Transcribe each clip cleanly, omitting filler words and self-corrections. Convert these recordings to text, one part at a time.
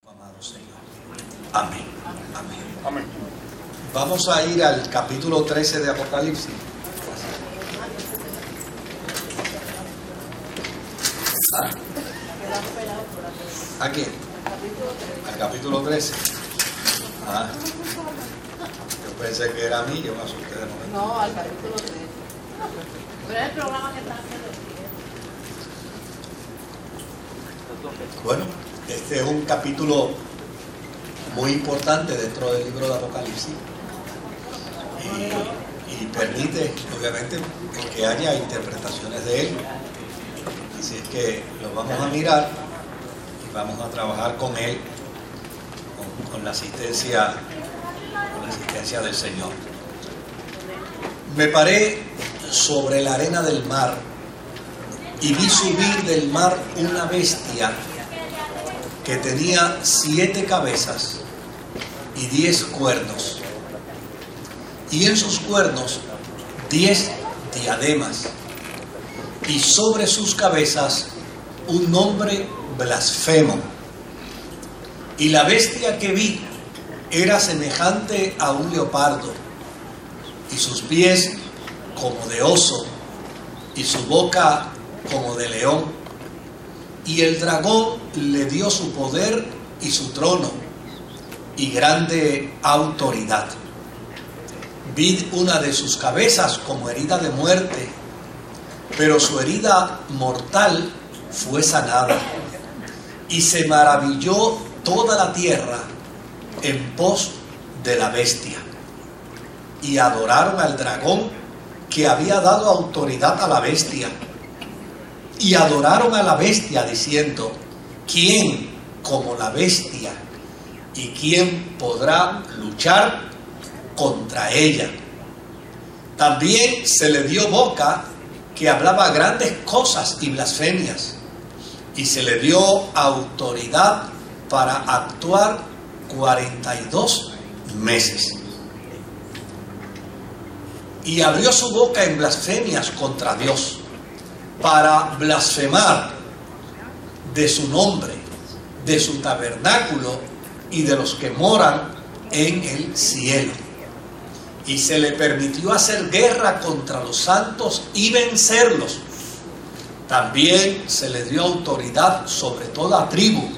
Amado Señor. Amén. Amén. Amén. Vamos a ir al capítulo 13 de Apocalipsis. ¿A quién? Al capítulo 13. Yo pensé que era a mí, yo me asusté de momento. No, al capítulo 13. Pero es el programa que están haciendo. Bueno, este es un capítulo muy importante dentro del libro de Apocalipsis y permite, obviamente, el que haya interpretaciones de él. Así es que lo vamos a mirar y vamos a trabajar con él, con la asistencia del Señor. Me paré sobre la arena del mar y vi subir del mar una bestia que tenía 7 cabezas y 10 cuernos, y en sus cuernos 10 diademas, y sobre sus cabezas un nombre blasfemo. Y la bestia que vi era semejante a un leopardo, y sus pies como de oso, y su boca como de león. Y el dragón le dio su poder y su trono y grande autoridad. Vi una de sus cabezas como herida de muerte, pero su herida mortal fue sanada. Y se maravilló toda la tierra en pos de la bestia. Y adoraron al dragón que había dado autoridad a la bestia. Y adoraron a la bestia diciendo: ¿quién como la bestia? ¿Y quién podrá luchar contra ella? También se le dio boca que hablaba grandes cosas y blasfemias. Y se le dio autoridad para actuar 42 meses. Y abrió su boca en blasfemias contra Dios, para blasfemar de su nombre, de su tabernáculo y de los que moran en el cielo. Y se le permitió hacer guerra contra los santos y vencerlos. También se le dio autoridad sobre toda tribu,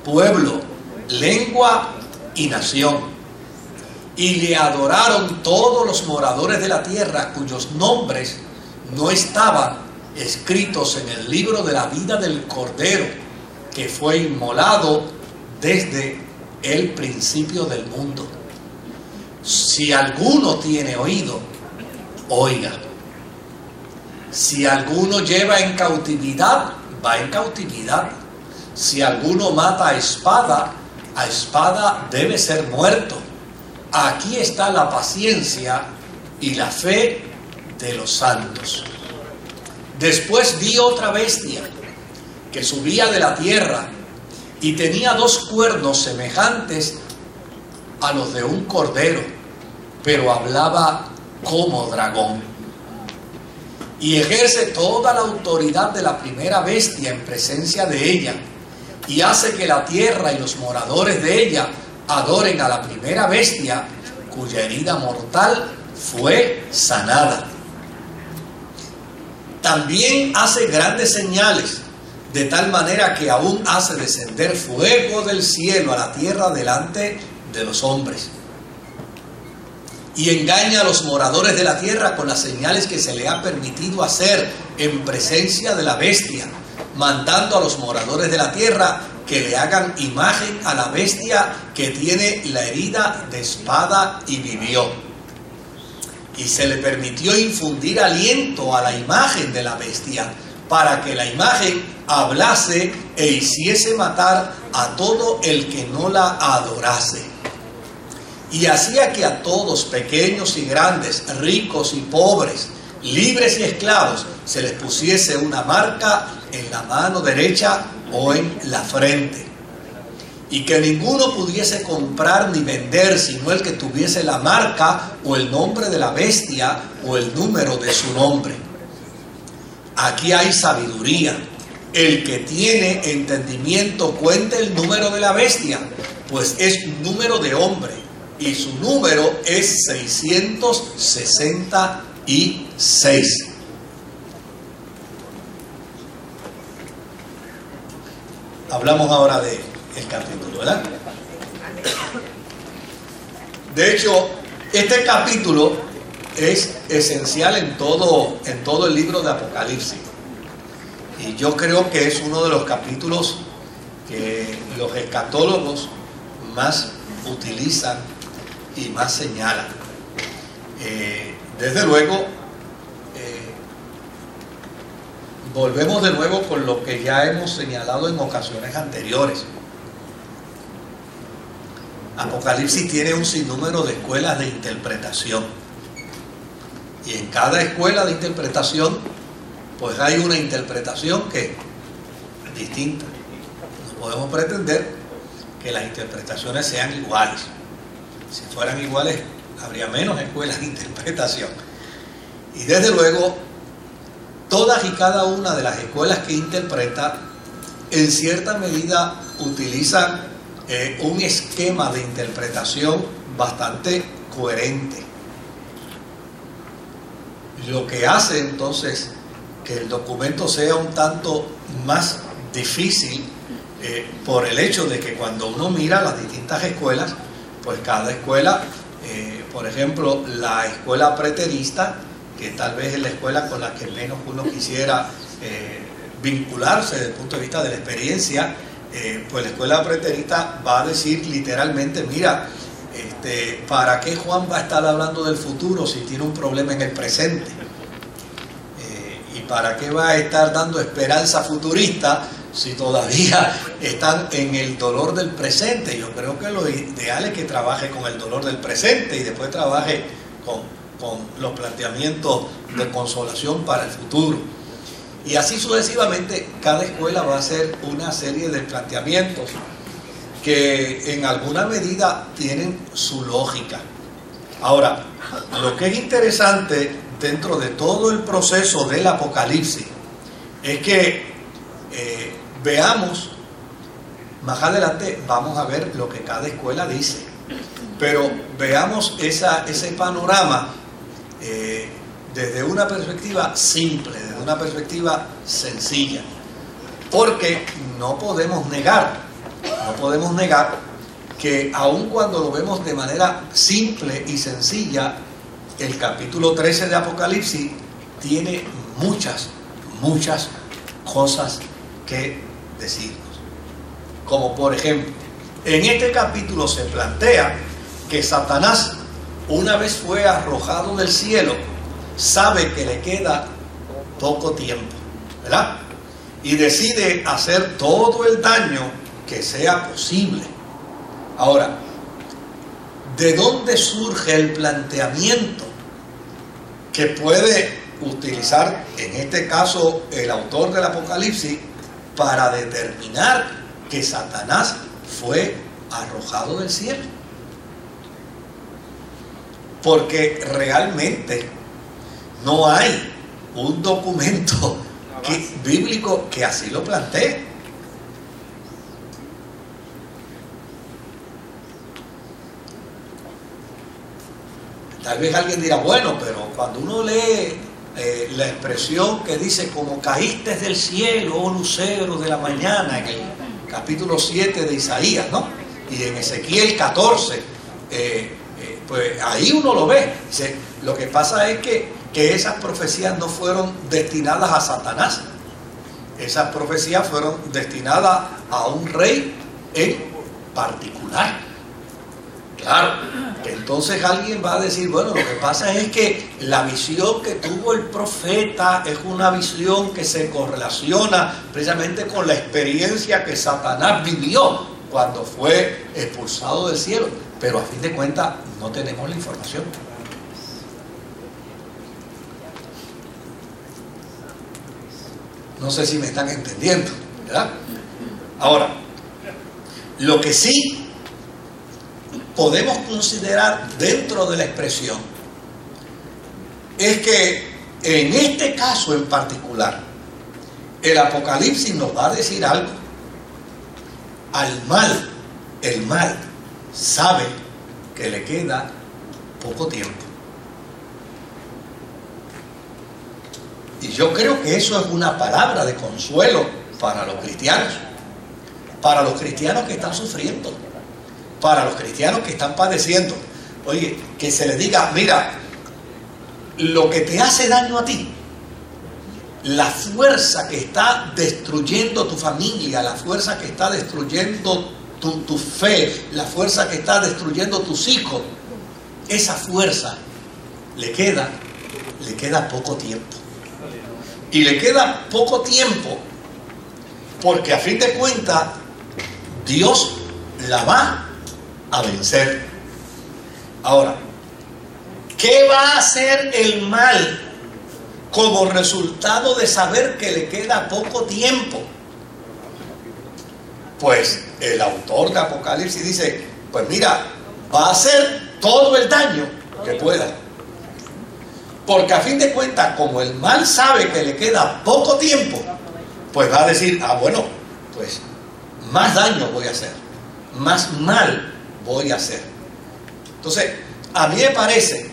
pueblo, lengua y nación. Y le adoraron todos los moradores de la tierra cuyos nombres no estaban escritos en el libro de la vida del Cordero, que fue inmolado desde el principio del mundo. Si alguno tiene oído, oiga. Si alguno lleva en cautividad, va en cautividad. Si alguno mata a espada debe ser muerto. Aquí está la paciencia y la fe de los santos. Después vi otra bestia que subía de la tierra y tenía 2 cuernos semejantes a los de un cordero, pero hablaba como dragón. Y ejerce toda la autoridad de la primera bestia en presencia de ella, y hace que la tierra y los moradores de ella adoren a la primera bestia, cuya herida mortal fue sanada. También hace grandes señales, de tal manera que aún hace descender fuego del cielo a la tierra delante de los hombres. Y engaña a los moradores de la tierra con las señales que se le ha permitido hacer en presencia de la bestia, mandando a los moradores de la tierra que le hagan imagen a la bestia que tiene la herida de espada y vivió. Y se le permitió infundir aliento a la imagen de la bestia, para que la imagen hablase e hiciese matar a todo el que no la adorase. Y hacía que a todos, pequeños y grandes, ricos y pobres, libres y esclavos, se les pusiese una marca en la mano derecha o en la frente. Y que ninguno pudiese comprar ni vender, sino el que tuviese la marca o el nombre de la bestia o el número de su nombre. Aquí hay sabiduría. el que tiene entendimiento cuente el número de la bestia, pues es un número de hombre, y su número es 666. Hablamos ahora del capítulo, ¿verdad? De hecho, este capítulo es esencial en todo el libro de Apocalipsis. Y yo creo que es uno de los capítulos que los escatólogos más utilizan y más señalan. Desde luego, volvemos de nuevo con lo que ya hemos señalado en ocasiones anteriores. Apocalipsis tiene un sinnúmero de escuelas de interpretación. Y en cada escuela de interpretación, pues hay una interpretación que es distinta. No podemos pretender que las interpretaciones sean iguales. Si fueran iguales, habría menos escuelas de interpretación. Y desde luego, todas y cada una de las escuelas que interpreta, en cierta medida, utilizan un esquema de interpretación bastante coherente. Lo que hace entonces que el documento sea un tanto más difícil por el hecho de que cuando uno mira las distintas escuelas, pues cada escuela, por ejemplo, la escuela preterista, que tal vez es la escuela con la que menos uno quisiera vincularse desde el punto de vista de la experiencia, pues la escuela preterista va a decir literalmente, mira, ¿para qué Juan va a estar hablando del futuro si tiene un problema en el presente? ¿Y para qué va a estar dando esperanza futurista si todavía están en el dolor del presente? Yo creo que lo ideal es que trabaje con el dolor del presente y después trabaje con los planteamientos de consolación para el futuro. Y así sucesivamente, cada escuela va a hacer una serie de planteamientos que en alguna medida tienen su lógica. Ahora, lo que es interesante dentro de todo el proceso del Apocalipsis es que veamos, más adelante vamos a ver lo que cada escuela dice, pero veamos ese panorama desde una perspectiva simple, desde una perspectiva sencilla, porque no podemos negar que aun cuando lo vemos de manera simple y sencilla, el capítulo 13 de Apocalipsis tiene muchas cosas que decirnos. Como por ejemplo, en este capítulo se plantea que Satanás, una vez fue arrojado del cielo, sabe que le queda poco tiempo, ¿verdad? Y decide hacer todo el daño que sea posible. Ahora, ¿de dónde surge el planteamiento que puede utilizar, en este caso, el autor del Apocalipsis para determinar que Satanás fue arrojado del cielo? Porque realmente no hay un documento bíblico que así lo plantee. Tal vez alguien dirá, bueno, pero cuando uno lee la expresión que dice, como caíste del cielo, oh lucero de la mañana, en el capítulo 7 de Isaías, ¿no? Y en Ezequiel 14, pues ahí uno lo ve. Dice, lo que pasa es que esas profecías no fueron destinadas a Satanás. Esas profecías fueron destinadas a un rey en particular. Claro, que entonces alguien va a decir, bueno, lo que pasa es que la visión que tuvo el profeta es una visión que se correlaciona precisamente con la experiencia que Satanás vivió cuando fue expulsado del cielo. Pero a fin de cuentas no tenemos la información. No sé si me están entendiendo, ¿verdad? Ahora, lo que sí podemos considerar dentro de la expresión es que en este caso en particular, el Apocalipsis nos va a decir algo. El mal sabe que le queda poco tiempo. Y yo creo que eso es una palabra de consuelo para los cristianos que están sufriendo, para los cristianos que están padeciendo. Oye, que se les diga, mira, lo que te hace daño a ti, la fuerza que está destruyendo tu familia, la fuerza que está destruyendo tu fe, la fuerza que está destruyendo tus hijos, esa fuerza le queda poco tiempo. Y le queda poco tiempo porque a fin de cuentas Dios la va a vencer. Ahora, ¿qué va a hacer el mal como resultado de saber que le queda poco tiempo? Pues el autor de Apocalipsis dice, pues mira, va a hacer todo el daño que pueda. Porque a fin de cuentas, como el mal sabe que le queda poco tiempo, pues va a decir, bueno, pues más daño voy a hacer, más mal voy a hacer. Entonces, a mí me parece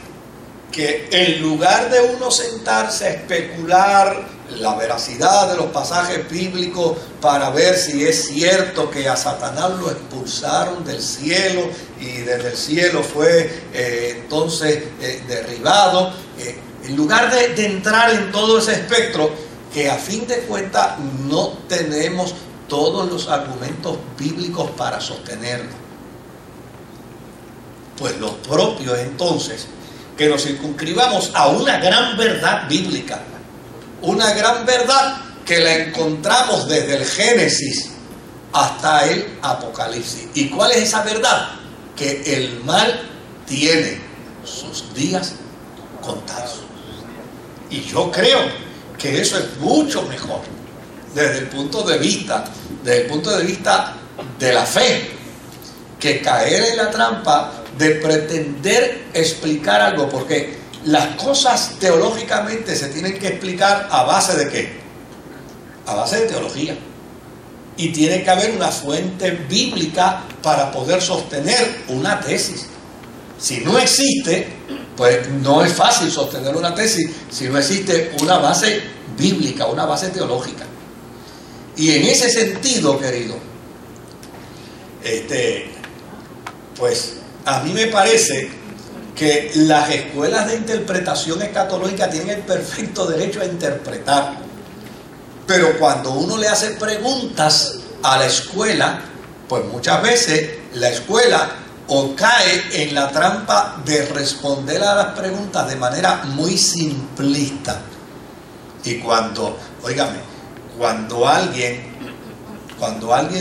que en lugar de uno sentarse a especular la veracidad de los pasajes bíblicos para ver si es cierto que a Satanás lo expulsaron del cielo y desde el cielo fue entonces derribado, en lugar de entrar en todo ese espectro, que a fin de cuentas no tenemos todos los argumentos bíblicos para sostenerlo, pues lo propio es entonces que nos circunscribamos a una gran verdad bíblica, una gran verdad que la encontramos desde el Génesis hasta el Apocalipsis. ¿Y cuál es esa verdad? Que el mal tiene sus días contados. Y yo creo que eso es mucho mejor desde el punto de vista de la fe, que caer en la trampa de pretender explicar algo, porque las cosas teológicamente se tienen que explicar a base de ¿qué? A base de teología. Y tiene que haber una fuente bíblica para poder sostener una tesis. Si no existe, pues no es fácil sostener una tesis si no existe una base bíblica, una base teológica. Y en ese sentido, querido, pues a mí me parece que las escuelas de interpretación escatológica tienen el perfecto derecho a interpretar, pero cuando uno le hace preguntas a la escuela, pues muchas veces la escuela o cae en la trampa de responder a las preguntas de manera muy simplista. Y cuando a alguien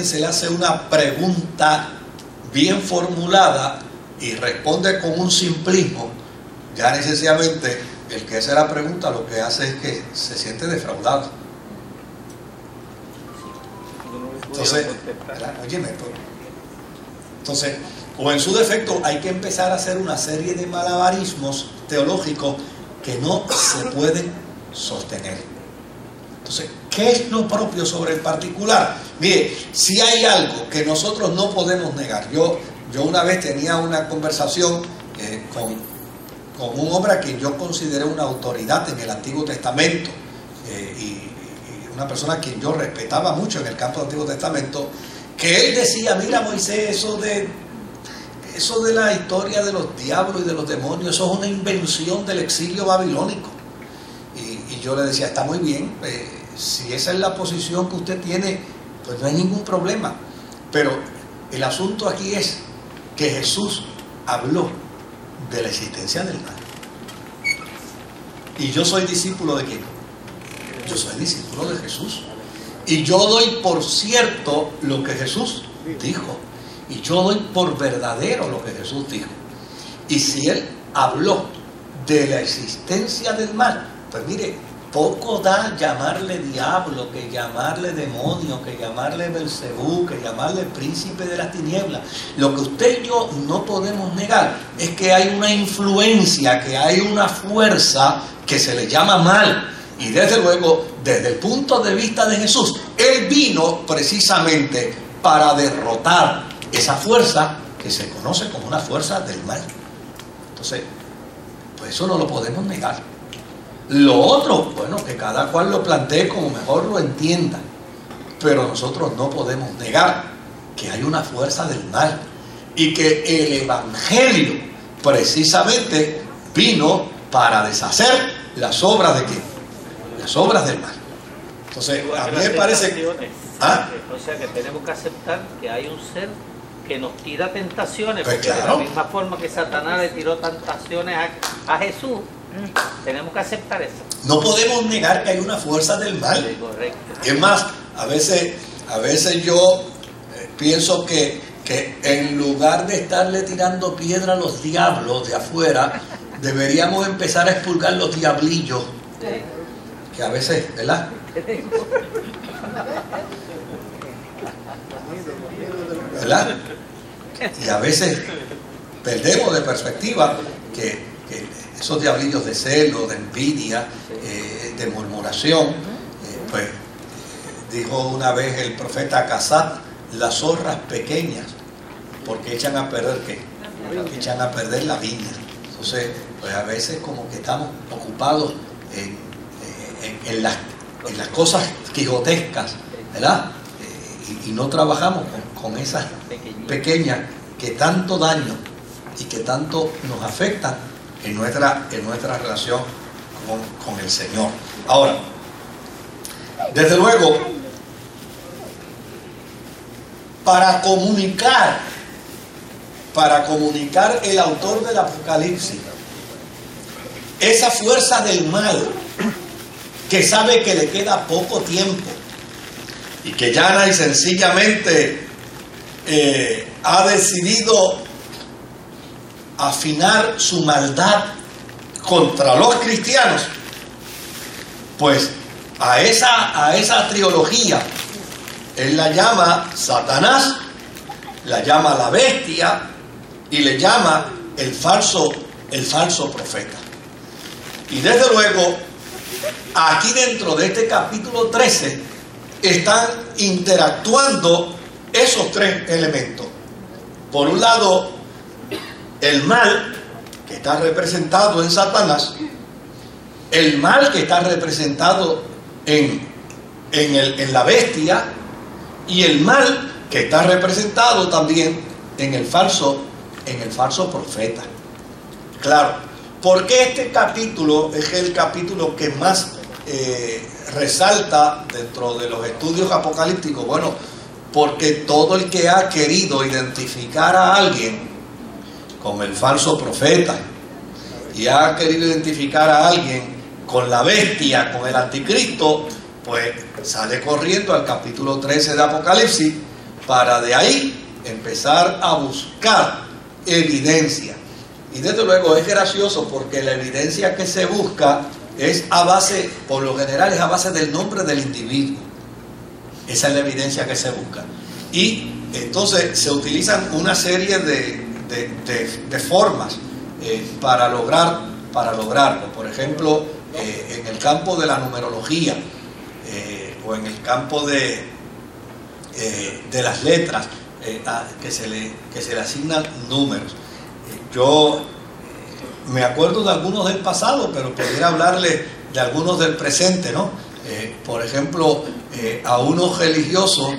se le hace una pregunta bien formulada y responde con un simplismo, ya necesariamente el que hace la pregunta lo que hace es que se siente defraudado. Entonces, o en su defecto hay que empezar a hacer una serie de malabarismos teológicos que no se pueden sostener. Entonces, ¿qué es lo propio sobre el particular? Mire, si hay algo que nosotros no podemos negar. Yo una vez tenía una conversación con un hombre a quien yo consideré una autoridad en el Antiguo Testamento, y una persona a quien yo respetaba mucho en el campo del Antiguo Testamento, que él decía, mira Moisés, eso de la historia de los diablos y de los demonios, eso es una invención del exilio babilónico. Y yo le decía, está muy bien, si esa es la posición que usted tiene, pues no hay ningún problema. Pero el asunto aquí es que Jesús habló de la existencia del mal. Y yo soy discípulo de ¿quién? Yo soy discípulo de Jesús. Y yo doy por cierto lo que Jesús dijo. Y yo doy por verdadero lo que Jesús dijo. Y si Él habló de la existencia del mal, pues mire, poco da llamarle diablo, que llamarle demonio, que llamarle Belcebú, que llamarle príncipe de las tinieblas. Lo que usted y yo no podemos negar es que hay una influencia, que hay una fuerza que se le llama mal Y desde luego, desde el punto de vista de Jesús, Él vino precisamente para derrotar esa fuerza que se conoce como una fuerza del mal. Entonces, pues eso no lo podemos negar. Lo otro, bueno, que cada cual lo plantee como mejor lo entienda. Pero nosotros no podemos negar que hay una fuerza del mal y que el Evangelio precisamente vino para deshacer las obras de ¿qué? Las obras del mal. Entonces, a mí me parece que... ¿Ah? O sea que tenemos que aceptar que hay un ser que nos tira tentaciones, pues porque claro, de la misma forma que Satanás le tiró tentaciones a Jesús, tenemos que aceptar eso. no podemos negar que hay una fuerza del mal. Sí, correcto. Es más, a veces yo pienso que en lugar de estarle tirando piedra a los diablos de afuera, deberíamos empezar a expulgar los diablillos, que a veces, ¿verdad? ¿Verdad? Y a veces perdemos de perspectiva que esos diablillos de celo, de envidia, de murmuración, pues dijo una vez el profeta Casat, las zorras pequeñas, porque echan a perder ¿qué? Echan a perder la viña. Entonces, pues a veces como que estamos ocupados en las cosas quijotescas, ¿verdad? Y no trabajamos con esas pequeñas que tanto daño y que tanto nos afectan en nuestra relación con el Señor. Ahora, desde luego, para comunicar el autor del Apocalipsis esa fuerza del mal que sabe que le queda poco tiempo y que llana y sencillamente ha decidido afinar su maldad contra los cristianos, pues a esa trilogía él la llama Satanás, la llama la bestia y le llama el falso profeta. Y desde luego, aquí dentro de este capítulo 13 están interactuando esos tres elementos. Por un lado, el mal que está representado en Satanás, el mal que está representado en la bestia y el mal que está representado también en el falso profeta. Claro, ¿por qué este capítulo es el capítulo que más resalta dentro de los estudios apocalípticos? Bueno, porque todo el que ha querido identificar a alguien con el falso profeta y ha querido identificar a alguien con la bestia, con el anticristo, pues sale corriendo al capítulo 13 de Apocalipsis para de ahí empezar a buscar evidencia. Y desde luego es gracioso porque la evidencia que se busca es a base, por lo general es a base del nombre del individuo. Esa es la evidencia que se busca. Y entonces se utilizan una serie de formas para lograrlo. Por ejemplo, en el campo de la numerología o en el campo de las letras, que se le asignan números. Yo me acuerdo de algunos del pasado, pero pudiera hablarle de algunos del presente, ¿no? Por ejemplo, a unos religiosos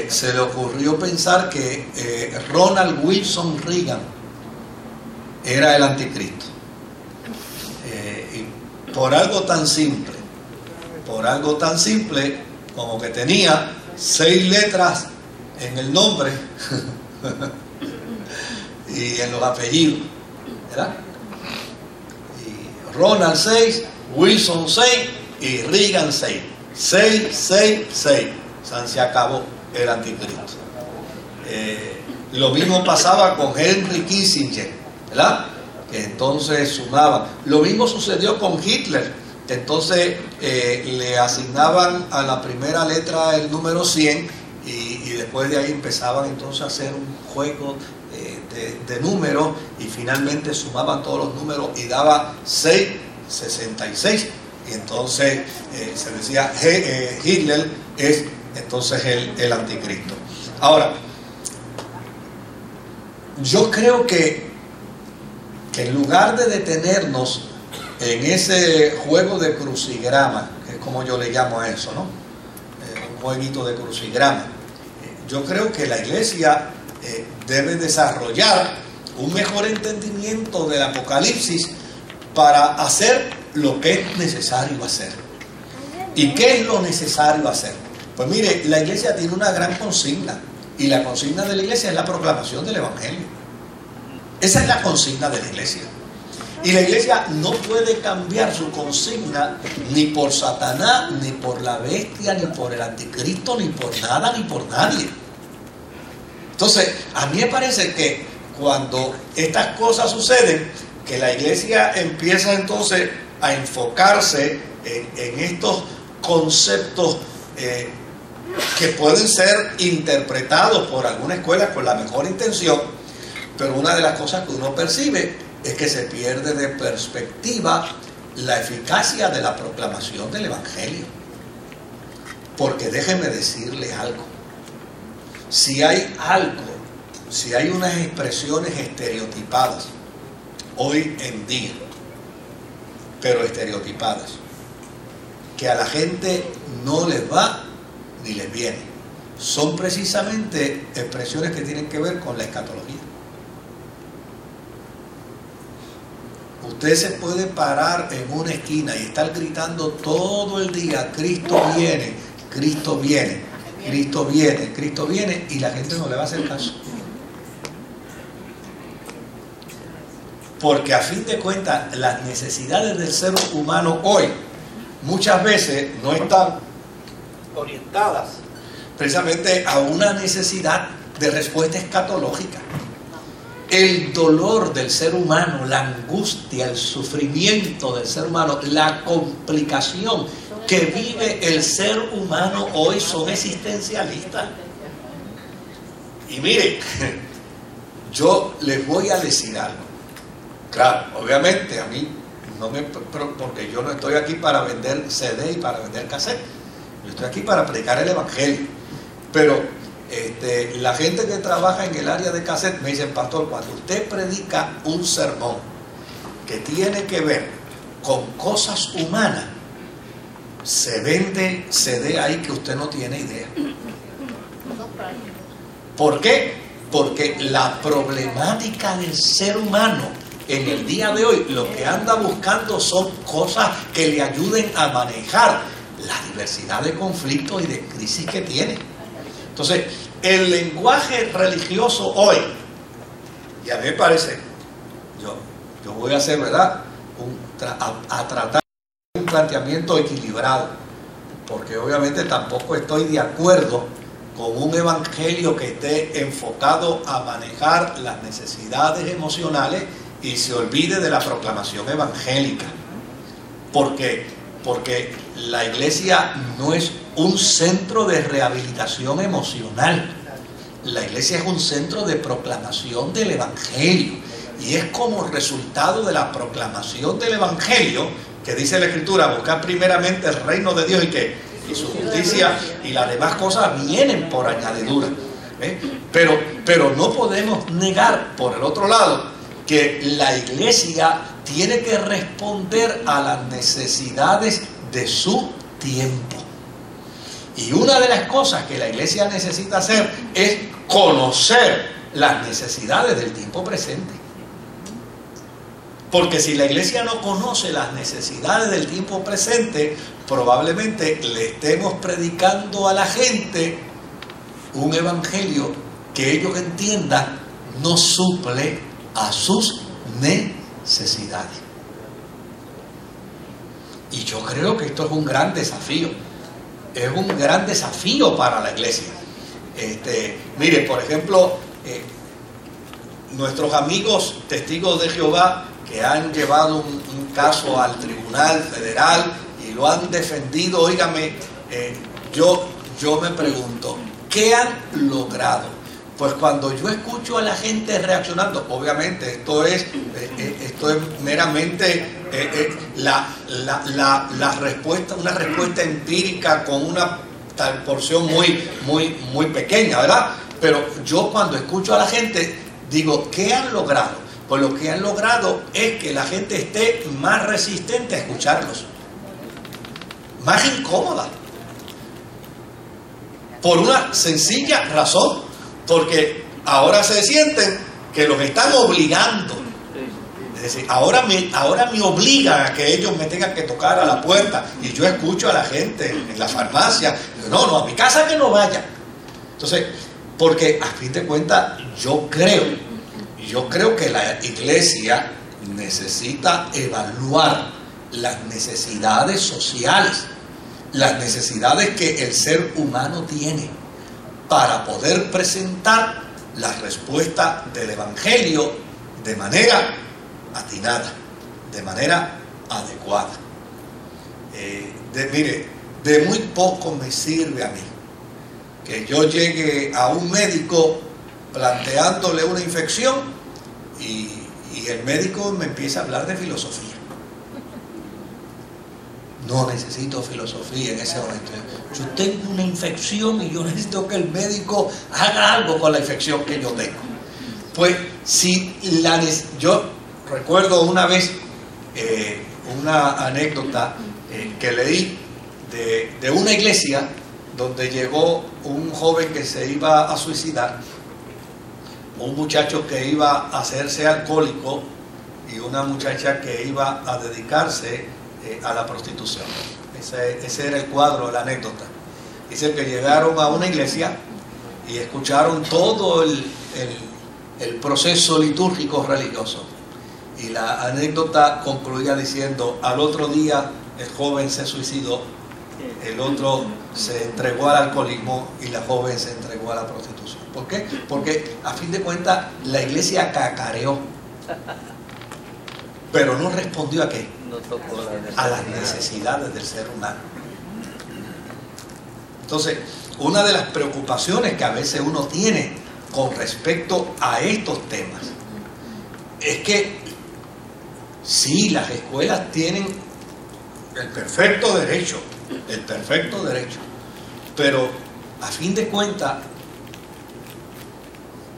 se le ocurrió pensar que Ronald Wilson Reagan era el anticristo. Y por algo tan simple como que tenía 6 letras en el nombre y en los apellidos, ¿verdad? Y Ronald 6, Wilson 6 y Reagan 6. 6, 6, 6. Se acabó el anticristo. Lo mismo pasaba con Henry Kissinger, ¿verdad? Que entonces sumaban. Lo mismo sucedió con Hitler. Entonces le asignaban a la primera letra el número 100 y después de ahí empezaban entonces a hacer un juego de números y finalmente sumaban todos los números y daba 666 y entonces se decía Hitler es entonces el anticristo. Ahora, yo creo que en lugar de detenernos en ese juego de crucigrama, que es como yo le llamo a eso, ¿no? Un jueguito de crucigrama, yo creo que la iglesia debe desarrollar un mejor entendimiento del Apocalipsis para hacer lo que es necesario hacer. ¿Y qué es lo necesario hacer? Pues mire, la iglesia tiene una gran consigna, y la consigna de la iglesia es la proclamación del Evangelio. Esa es la consigna de la iglesia. Y la iglesia no puede cambiar su consigna ni por Satanás, ni por la bestia, ni por el anticristo, ni por nada, ni por nadie. Entonces, a mí me parece que cuando estas cosas suceden, que la iglesia empieza entonces a enfocarse en estos conceptos que pueden ser interpretados por alguna escuela con la mejor intención, pero una de las cosas que uno percibe es que se pierde de perspectiva la eficacia de la proclamación del Evangelio. Porque déjenme decirle algo, si hay unas expresiones estereotipadas hoy en día, pero estereotipadas, que a la gente no les va ni les viene, son precisamente expresiones que tienen que ver con la escatología. Usted se puede parar en una esquina y estar gritando todo el día: Cristo viene, Cristo viene, Cristo viene, Cristo viene, y la gente no le va a hacer caso. Porque a fin de cuentas, las necesidades del ser humano hoy muchas veces no están orientadas precisamente a una necesidad de respuesta escatológica. El dolor del ser humano, la angustia, el sufrimiento del ser humano, la complicación que vive el ser humano hoy son existencialistas. Y mire, yo les voy a decir algo. Claro, obviamente a mí no me, porque yo no estoy aquí para vender CD y para vender cassette. Yo estoy aquí para predicar el Evangelio. Pero la gente que trabaja en el área de cassette me dicen: pastor, cuando usted predica un sermón que tiene que ver con cosas humanas, se vende CD ahí que usted no tiene idea. ¿Por qué? Porque la problemática del ser humano en el día de hoy, lo que anda buscando son cosas que le ayuden a manejar la diversidad de conflictos y de crisis que tiene. Entonces, el lenguaje religioso hoy, y a mí me parece, yo voy a hacer, ¿verdad?, a tratar un planteamiento equilibrado, porque obviamente tampoco estoy de acuerdo con un evangelio que esté enfocado a manejar las necesidades emocionales y se olvide de la proclamación evangélica, porque la iglesia no es un centro de rehabilitación emocional. La iglesia es un centro de proclamación del Evangelio, y es como resultado de la proclamación del Evangelio que dice la Escritura: buscar primeramente el reino de Dios y su justicia, y las demás cosas vienen por añadidura. Pero no podemos negar, por el otro lado, que la iglesia tiene que responder a las necesidades de su tiempo. Y una de las cosas que la iglesia necesita hacer es conocer las necesidades del tiempo presente. Porque si la iglesia no conoce las necesidades del tiempo presente, probablemente le estemos predicando a la gente un evangelio que ellos entiendan no suple a sus necesidades. Y yo creo que esto es un gran desafío. Es un gran desafío para la iglesia. Mire, por ejemplo, nuestros amigos testigos de Jehová que han llevado un caso al Tribunal Federal y lo han defendido, óigame, yo me pregunto, ¿qué han logrado? Pues cuando yo escucho a la gente reaccionando, obviamente esto es meramente la respuesta, una respuesta empírica con una tal porción muy pequeña, ¿verdad? Pero yo cuando escucho a la gente digo, ¿qué han logrado? Pues lo que han logrado es que la gente esté más resistente a escucharlos, más incómoda, por una sencilla razón. Porque ahora se sienten que los están obligando. Es decir, ahora me obligan a que ellos me tengan que tocar a la puerta. Y yo escucho a la gente en la farmacia. No, a mi casa que no vaya. Entonces, porque a fin de cuentas yo creo que la iglesia necesita evaluar las necesidades sociales, las necesidades que el ser humano tiene, para poder presentar la respuesta del Evangelio de manera atinada, de manera adecuada. Mire, de muy poco me sirve a mí que yo llegue a un médico planteándole una infección y el médico me empieza a hablar de filosofía. No necesito filosofía en ese momento. Yo tengo una infección y yo necesito que el médico haga algo con la infección que yo tengo. Pues yo recuerdo una vez una anécdota que leí de una iglesia donde llegó un joven que se iba a suicidar, un muchacho que iba a hacerse alcohólico y una muchacha que iba a dedicarse a la prostitución. Ese era el cuadro de la anécdota. Dice que llegaron a una iglesia y escucharon todo el proceso litúrgico religioso. Y la anécdota concluía diciendo, al otro día el joven se suicidó, el otro se entregó al alcoholismo y la joven se entregó a la prostitución. ¿Por qué? Porque a fin de cuentas la iglesia cacareó, pero no respondió a qué, a las necesidades del ser humano. Entonces, una de las preocupaciones que a veces uno tiene con respecto a estos temas es que sí, las escuelas tienen el perfecto derecho, pero a fin de cuentas,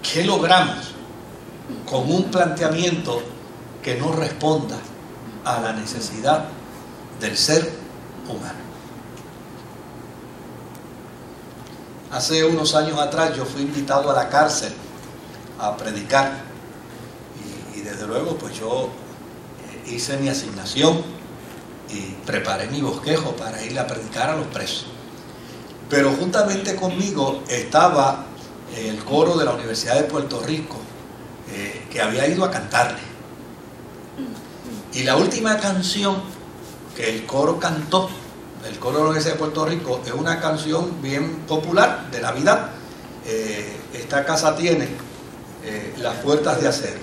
¿qué logramos con un planteamiento que no responda a la necesidad del ser humano? Hace unos años atrás yo fui invitado a la cárcel a predicar y desde luego pues yo hice mi asignación y preparé mi bosquejo para ir a predicar a los presos. Pero juntamente conmigo estaba el coro de la Universidad de Puerto Rico, que había ido a cantarle. Y la última canción que el coro cantó, el coro de la Universidad de Puerto Rico, es una canción bien popular de Navidad. Esta casa tiene las puertas de acero.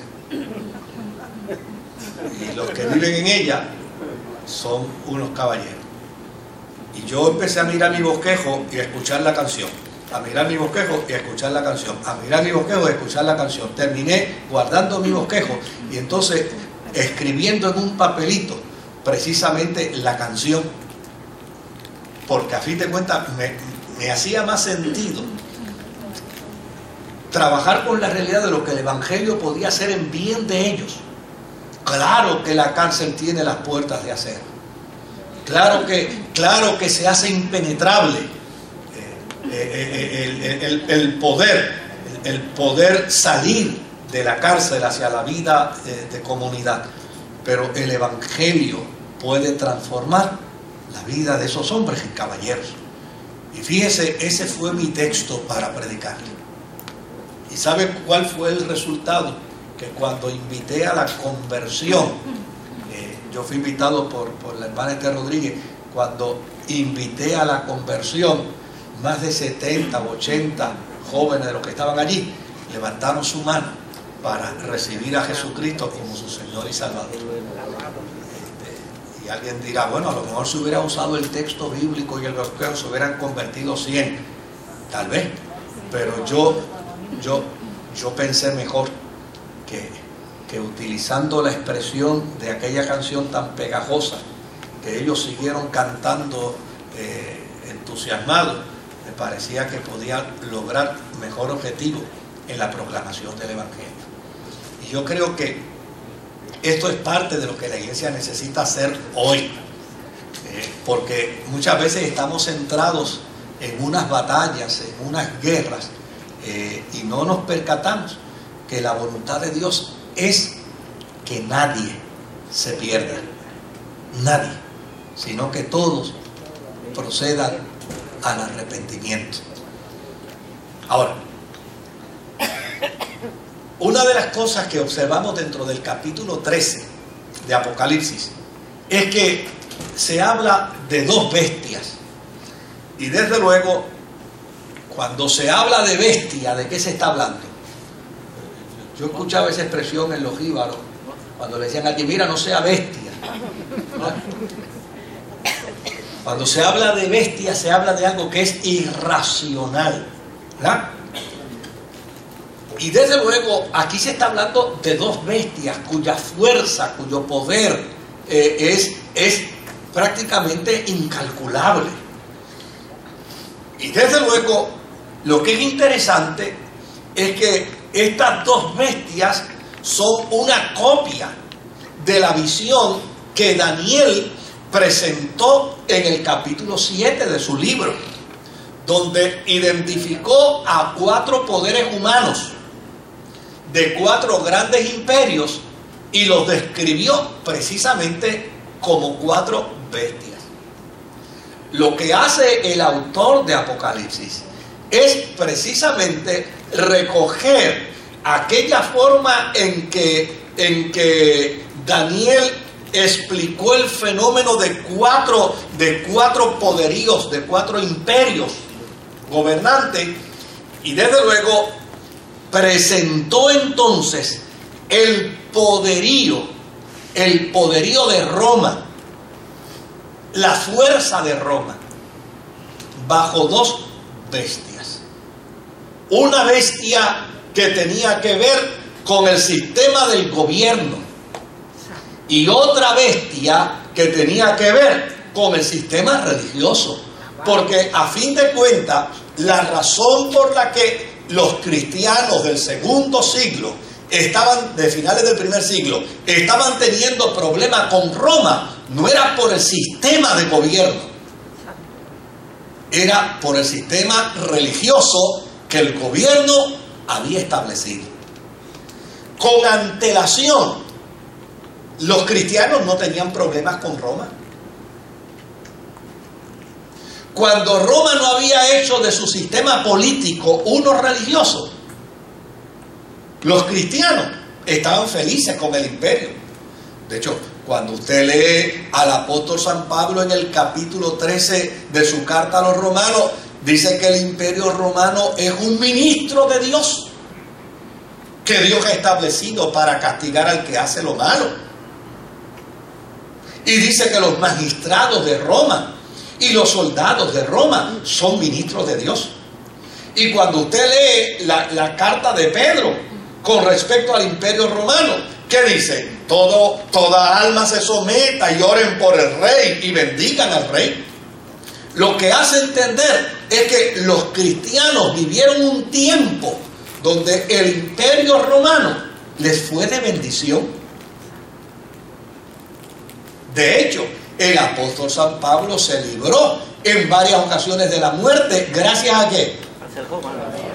Y los que viven en ella son unos caballeros. Y yo empecé a mirar mi bosquejo y a escuchar la canción, a mirar mi bosquejo y a escuchar la canción, a mirar mi bosquejo y a escuchar la canción. Terminé guardando mi bosquejo y entonces escribiendo en un papelito precisamente la canción, porque a fin de cuentas me hacía más sentido trabajar con la realidad de lo que el Evangelio podía hacer en bien de ellos. Claro que la cárcel tiene las puertas de acero. Claro que se hace impenetrable el poder salir de la cárcel hacia la vida de comunidad. Pero el Evangelio puede transformar la vida de esos hombres en caballeros. Y fíjese, ese fue mi texto para predicarle. ¿Y sabe cuál fue el resultado? Que cuando invité a la conversión, yo fui invitado por la hermana Esther Rodríguez, cuando invité a la conversión, más de 70 o 80 jóvenes de los que estaban allí levantaron su mano para recibir a Jesucristo como su Señor y Salvador. Y alguien dirá, bueno, a lo mejor si hubiera usado el texto bíblico y el bosquejo se hubieran convertido 100, tal vez, pero yo yo pensé mejor que utilizando la expresión de aquella canción tan pegajosa que ellos siguieron cantando entusiasmados, me parecía que podía lograr mejor objetivo en la proclamación del Evangelio. Y yo creo que esto es parte de lo que la iglesia necesita hacer hoy, porque muchas veces estamos centrados en unas batallas, en unas guerras, y no nos percatamos que la voluntad de Dios es que nadie se pierda, nadie, sino que todos procedan al arrepentimiento. Ahora, una de las cosas que observamos dentro del capítulo 13 de Apocalipsis es que se habla de dos bestias. Y desde luego, cuando se habla de bestia, ¿de qué se está hablando? Yo escuchaba esa expresión en los jíbaros, cuando le decían a ti, mira, no sea bestia. Cuando se habla de bestia, se habla de algo que es irracional, ¿verdad? Y desde luego, aquí se está hablando de dos bestias cuya fuerza, cuyo poder es prácticamente incalculable. Y desde luego, lo que es interesante es que estas dos bestias son una copia de la visión que Daniel presentó en el capítulo 7 de su libro, donde identificó a 4 poderes humanos de 4 grandes imperios y los describió precisamente como 4 bestias. Lo que hace el autor de Apocalipsis es precisamente recoger aquella forma en que Daniel explicó el fenómeno de cuatro poderíos, de 4 imperios gobernantes, y desde luego presentó entonces el poderío de Roma, la fuerza de Roma, bajo 2 bestias. Una bestia que tenía que ver con el sistema del gobierno y otra bestia que tenía que ver con el sistema religioso, porque a fin de cuentas la razón por la que los cristianos del segundo siglo de finales del primer siglo estaban teniendo problemas con Roma no era por el sistema de gobierno, era por el sistema religioso que el gobierno había establecido. Con antelación, los cristianos no tenían problemas con Roma. Cuando Roma no había hecho de su sistema político uno religioso, los cristianos estaban felices con el imperio. De hecho, cuando usted lee al apóstol San Pablo en el capítulo 13 de su carta a los romanos, dice que el imperio romano es un ministro de Dios, que Dios ha establecido para castigar al que hace lo malo. Y dice que los magistrados de Roma y los soldados de Roma son ministros de Dios. Y cuando usted lee la carta de Pedro con respecto al imperio romano, ¿qué dice? Toda alma se someta y oren por el rey y bendigan al rey. Lo que hace entender es que los cristianos vivieron un tiempo donde el imperio romano les fue de bendición. De hecho, el apóstol San Pablo se libró en varias ocasiones de la muerte. ¿Gracias a qué?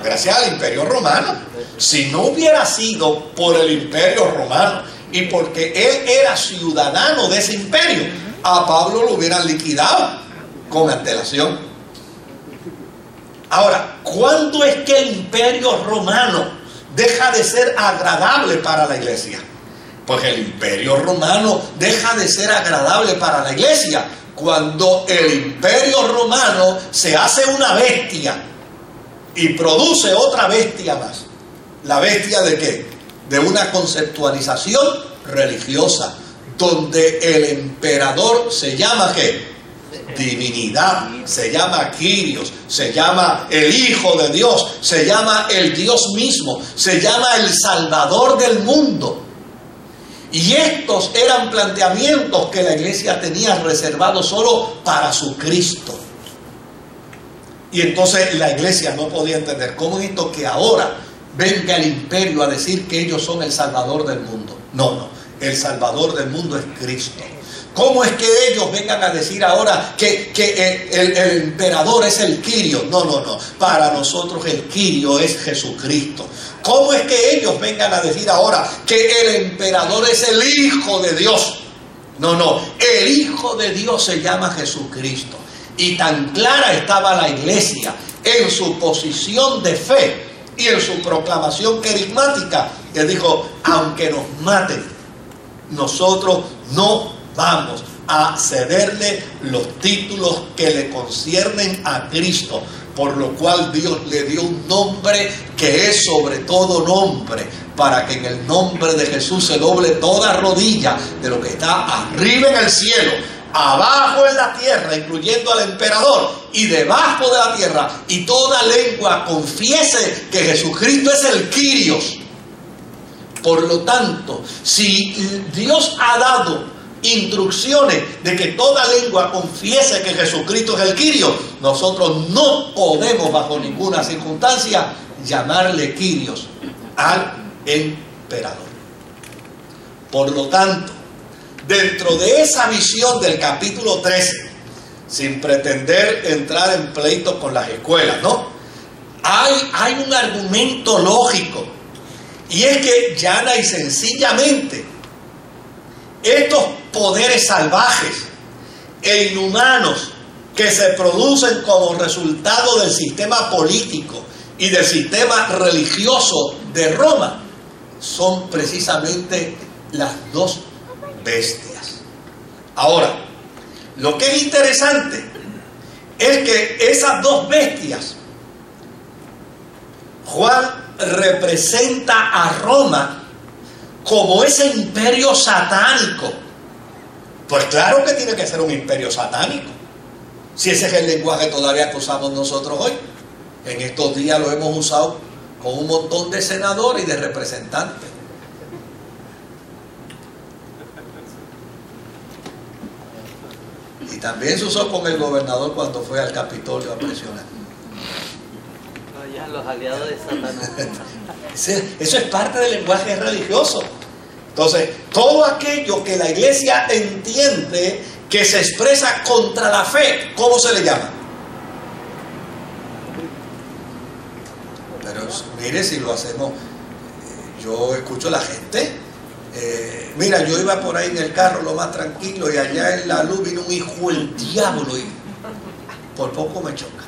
Gracias al imperio romano. Si no hubiera sido por el imperio romano y porque él era ciudadano de ese imperio, a Pablo lo hubieran liquidado con antelación. Ahora, ¿cuándo es que el imperio romano deja de ser agradable para la iglesia? Pues el imperio romano deja de ser agradable para la iglesia cuando el imperio romano se hace una bestia y produce otra bestia más. ¿La bestia de qué? De una conceptualización religiosa, donde el emperador se llama ¿qué? divinidad, se llama Kyrios, se llama el Hijo de Dios, se llama el Dios mismo, se llama el Salvador del mundo. Y estos eran planteamientos que la iglesia tenía reservados solo para su Cristo. Y entonces la iglesia no podía entender cómo es esto que ahora venga el imperio a decir que ellos son el Salvador del mundo. No, el Salvador del mundo es Cristo. ¿Cómo es que ellos vengan a decir ahora que el emperador es el Kyrios? No. Para nosotros el Kyrios es Jesucristo. ¿Cómo es que ellos vengan a decir ahora que el emperador es el Hijo de Dios? No. El Hijo de Dios se llama Jesucristo. Y tan clara estaba la iglesia en su posición de fe y en su proclamación carismática, que dijo, aunque nos maten, nosotros no vamos a cederle los títulos que le conciernen a Cristo, por lo cual Dios le dio un nombre que es sobre todo nombre, para que en el nombre de Jesús se doble toda rodilla de lo que está arriba en el cielo, abajo en la tierra, incluyendo al emperador, y debajo de la tierra, y toda lengua confiese que Jesucristo es el Kyrios. Por lo tanto, si Dios ha dado instrucciones de que toda lengua confiese que Jesucristo es el Kyrios, nosotros no podemos bajo ninguna circunstancia llamarle Kyrios al emperador. Por lo tanto, dentro de esa visión del capítulo 13, sin pretender entrar en pleito con las escuelas, ¿no? Hay un argumento lógico, y es que llana y sencillamente estos poderes salvajes e inhumanos que se producen como resultado del sistema político y del sistema religioso de Roma son precisamente las dos bestias. Ahora, lo que es interesante es que esas dos bestias, Juan representa a Roma como ese imperio satánico. Pues claro que tiene que ser un imperio satánico, si ese es el lenguaje todavía que usamos nosotros hoy. En estos días lo hemos usado con un montón de senadores y de representantes. Y también se usó con el gobernador cuando fue al Capitolio a presionar. Ya los aliados de Satanás. Eso es parte del lenguaje religioso. Entonces, todo aquello que la iglesia entiende que se expresa contra la fe, ¿cómo se le llama? Pero mire, si lo hacemos, yo escucho a la gente. Mira, yo iba por ahí en el carro lo más tranquilo y allá en la luz vino un hijo del diablo y por poco me choca.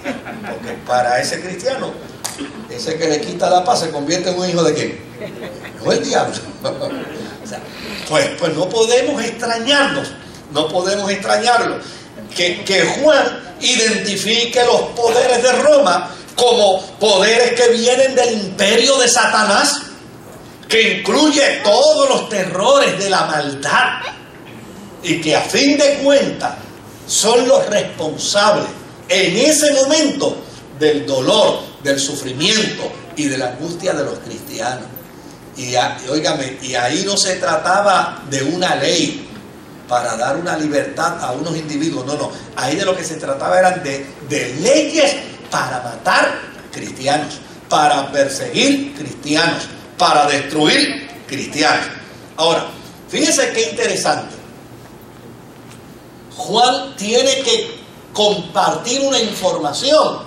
Porque para ese cristiano, ese que le quita la paz se convierte en un hijo de ¿quién? No el diablo. O sea, pues no podemos extrañarnos, no podemos extrañarlo. Que Juan identifique los poderes de Roma como poderes que vienen del imperio de Satanás, que incluye todos los terrores de la maldad y que a fin de cuentas son los responsables en ese momento del dolor, del sufrimiento y de la angustia de los cristianos. Y óigame, y ahí no se trataba de una ley para dar una libertad a unos individuos, no, ahí de lo que se trataba eran de leyes para matar cristianos, para perseguir cristianos, para destruir cristianos. Ahora, fíjense qué interesante. Juan tiene que compartir una información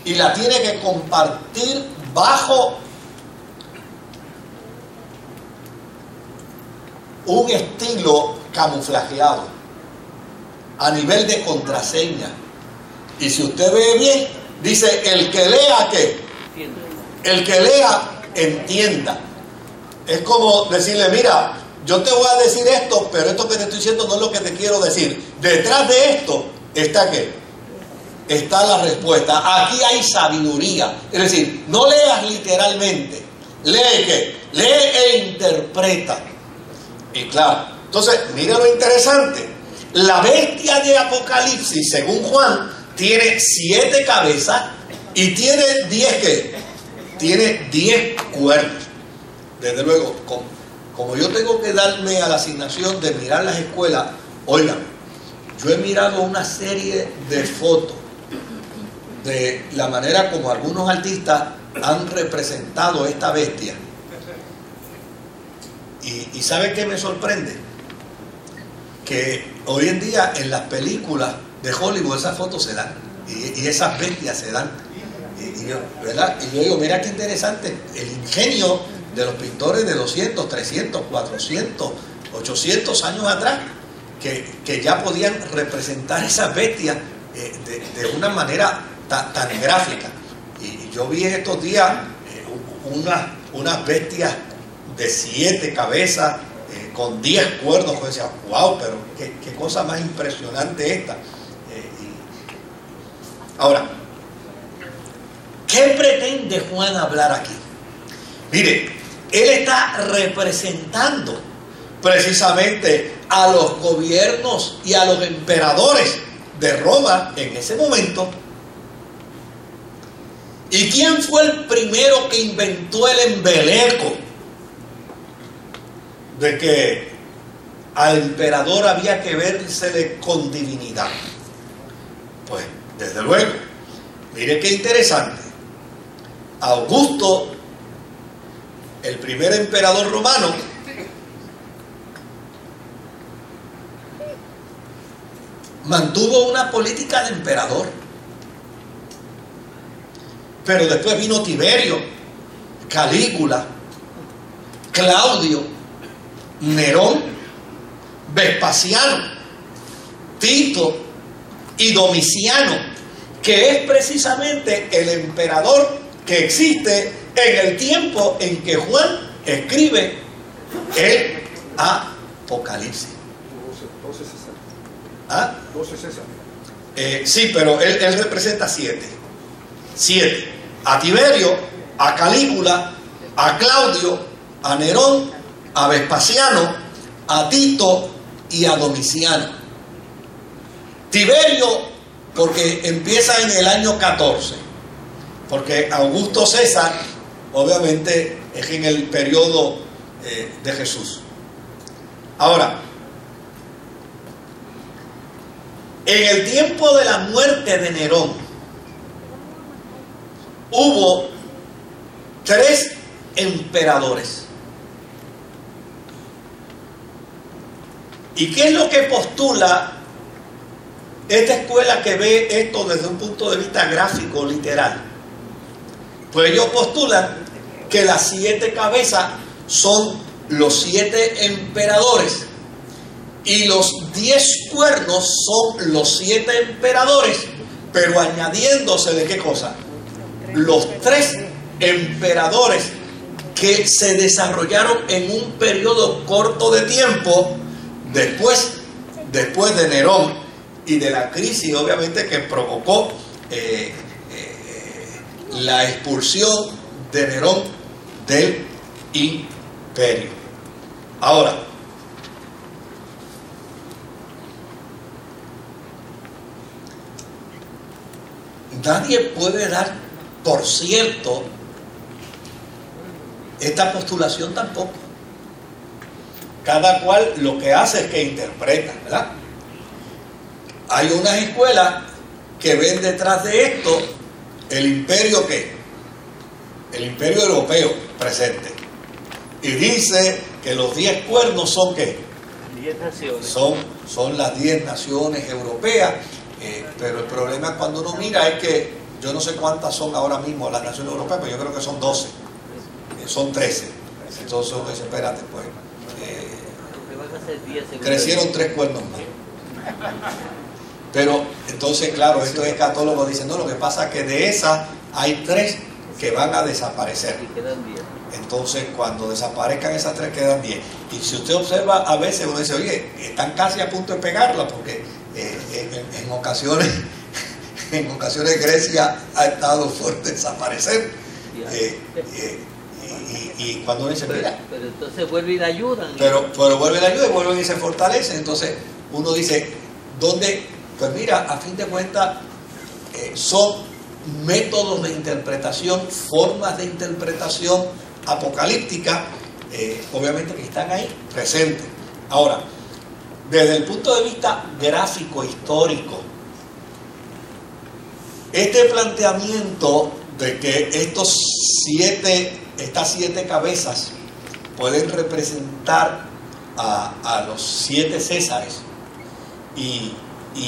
y la tiene que compartir bajo un estilo camuflajeado, a nivel de contraseña. Y si usted ve bien, dice, el que lea, ¿qué? El que lea, entienda. Es como decirle, mira, yo te voy a decir esto, pero esto que te estoy diciendo no es lo que te quiero decir. Detrás de esto está ¿qué? Está la respuesta. Aquí hay sabiduría. Es decir, no leas literalmente. Lee ¿qué? Lee e interpreta. Y claro, entonces, mira lo interesante. La bestia de Apocalipsis, según Juan, tiene 7 cabezas y tiene 10 ¿qué? Tiene 10 cuernos. Desde luego, como yo tengo que darme a la asignación de mirar las escuelas, oigan, yo he mirado una serie de fotos de la manera como algunos artistas han representado esta bestia. Y ¿sabe qué me sorprende? Que hoy en día en las películas de Hollywood esas fotos se dan y esas bestias se dan. ¿Verdad? Y yo digo, mira qué interesante el ingenio de los pintores de 200, 300, 400, 800 años atrás, que ya podían representar esas bestias de una manera tan gráfica. Y yo vi en estos días unas bestias de 7 cabezas, con 10 cuernos. Yo decía, wow, pero qué cosa más impresionante esta. Ahora, ¿qué pretende Juan hablar aquí? Mire, él está representando precisamente a los gobiernos y a los emperadores de Roma en ese momento. ¿Y quién fue el primero que inventó el embeleco de que al emperador había que vérsele con divinidad? Pues, desde luego, mire qué interesante. Augusto, el primer emperador romano, mantuvo una política de emperador. Pero después vino Tiberio, Calígula, Claudio, Nerón, Vespasiano, Tito y Domiciano, que es precisamente el emperador que existe en el tiempo en que Juan escribe el Apocalipsis. 12 César. ¿Ah? 12 César. Sí, pero él representa 7. 7. A Tiberio, a Calígula, a Claudio, a Nerón, a Vespasiano, a Tito y a Domiciano. Tiberio, porque empieza en el año 14, porque Augusto César, obviamente, es en el periodo de Jesús. Ahora, en el tiempo de la muerte de Nerón, hubo 3 emperadores. ¿Y qué es lo que postula esta escuela que ve esto desde un punto de vista gráfico, literal? Pues ellos postulan que las 7 cabezas son los 7 emperadores y los 10 cuernos son los 7 emperadores, pero añadiéndose de qué cosa, los 3 emperadores que se desarrollaron en un periodo corto de tiempo después de Nerón y de la crisis, obviamente, que provocó la expulsión de Nerón del imperio. Ahora, nadie puede dar por cierto esta postulación tampoco. Cada cual lo que hace es que interpreta, ¿verdad? Hay unas escuelas que ven detrás de esto el imperio ¿qué? El imperio europeo presente. Y dice que los 10 cuernos son ¿qué? 10 naciones. Son las 10 naciones europeas. Pero el problema cuando uno mira es que yo no sé cuántas son ahora mismo las naciones europeas, pero yo creo que son 12. Son 13. Entonces, espérate, pues. Crecieron 3 cuernos más. Pero entonces, claro, estos escatólogos dicen, no, lo que pasa es que de esas hay 3 que van a desaparecer. Y quedan 10. Entonces, cuando desaparezcan esas 3, quedan 10. Y si usted observa, a veces uno dice, oye, están casi a punto de pegarla, porque en ocasiones Grecia ha estado fuerte desaparecer. Y cuando uno dice, mira, pero entonces vuelven y la ayudan. pero vuelven la ayuda y vuelven y se fortalecen. Entonces uno dice, donde, pues mira, a fin de cuentas, son métodos de interpretación, formas de interpretación apocalíptica, obviamente que están ahí presentes. Ahora, desde el punto de vista gráfico, histórico, este planteamiento de que estas 7 cabezas pueden representar a los 7 Césares y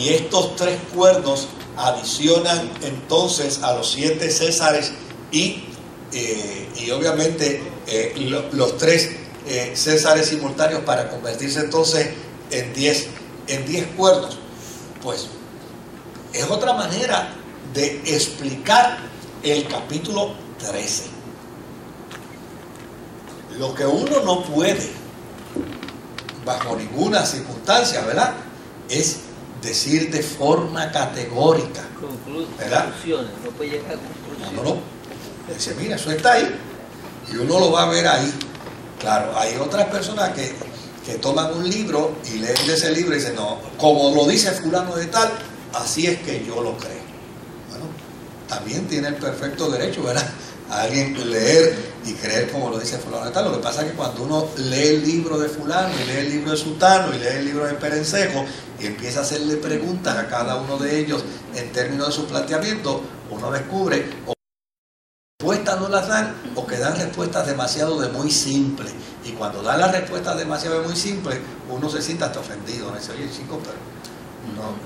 estos 3 cuernos adicionan entonces a los 7 Césares y obviamente los 3 Césares simultáneos para convertirse entonces en 10 cuernos, pues es otra manera de explicar el capítulo 13. Lo que uno no puede, bajo ninguna circunstancia, ¿verdad?, es decir de forma categórica, ¿verdad? Conclusiones, no puede llegar a conclusiones. No. Dice, mira, eso está ahí y uno lo va a ver ahí. Claro, hay otras personas que toman un libro y leen de ese libro y dicen, no, como lo dice fulano de tal, así es que yo lo creo. Bueno, también tiene el perfecto derecho, ¿verdad?, a alguien leer y creer como lo dice fulano de tal. Lo que pasa es que cuando uno lee el libro de fulano y lee el libro de sutano y lee el libro de Perencejo y empieza a hacerle preguntas a cada uno de ellos en términos de su planteamiento, uno descubre o respuestas no las dan o que dan respuestas demasiado de muy simples. Y cuando dan las respuestas demasiado de muy simples, uno se siente hasta ofendido. Me dice, oye chico, pero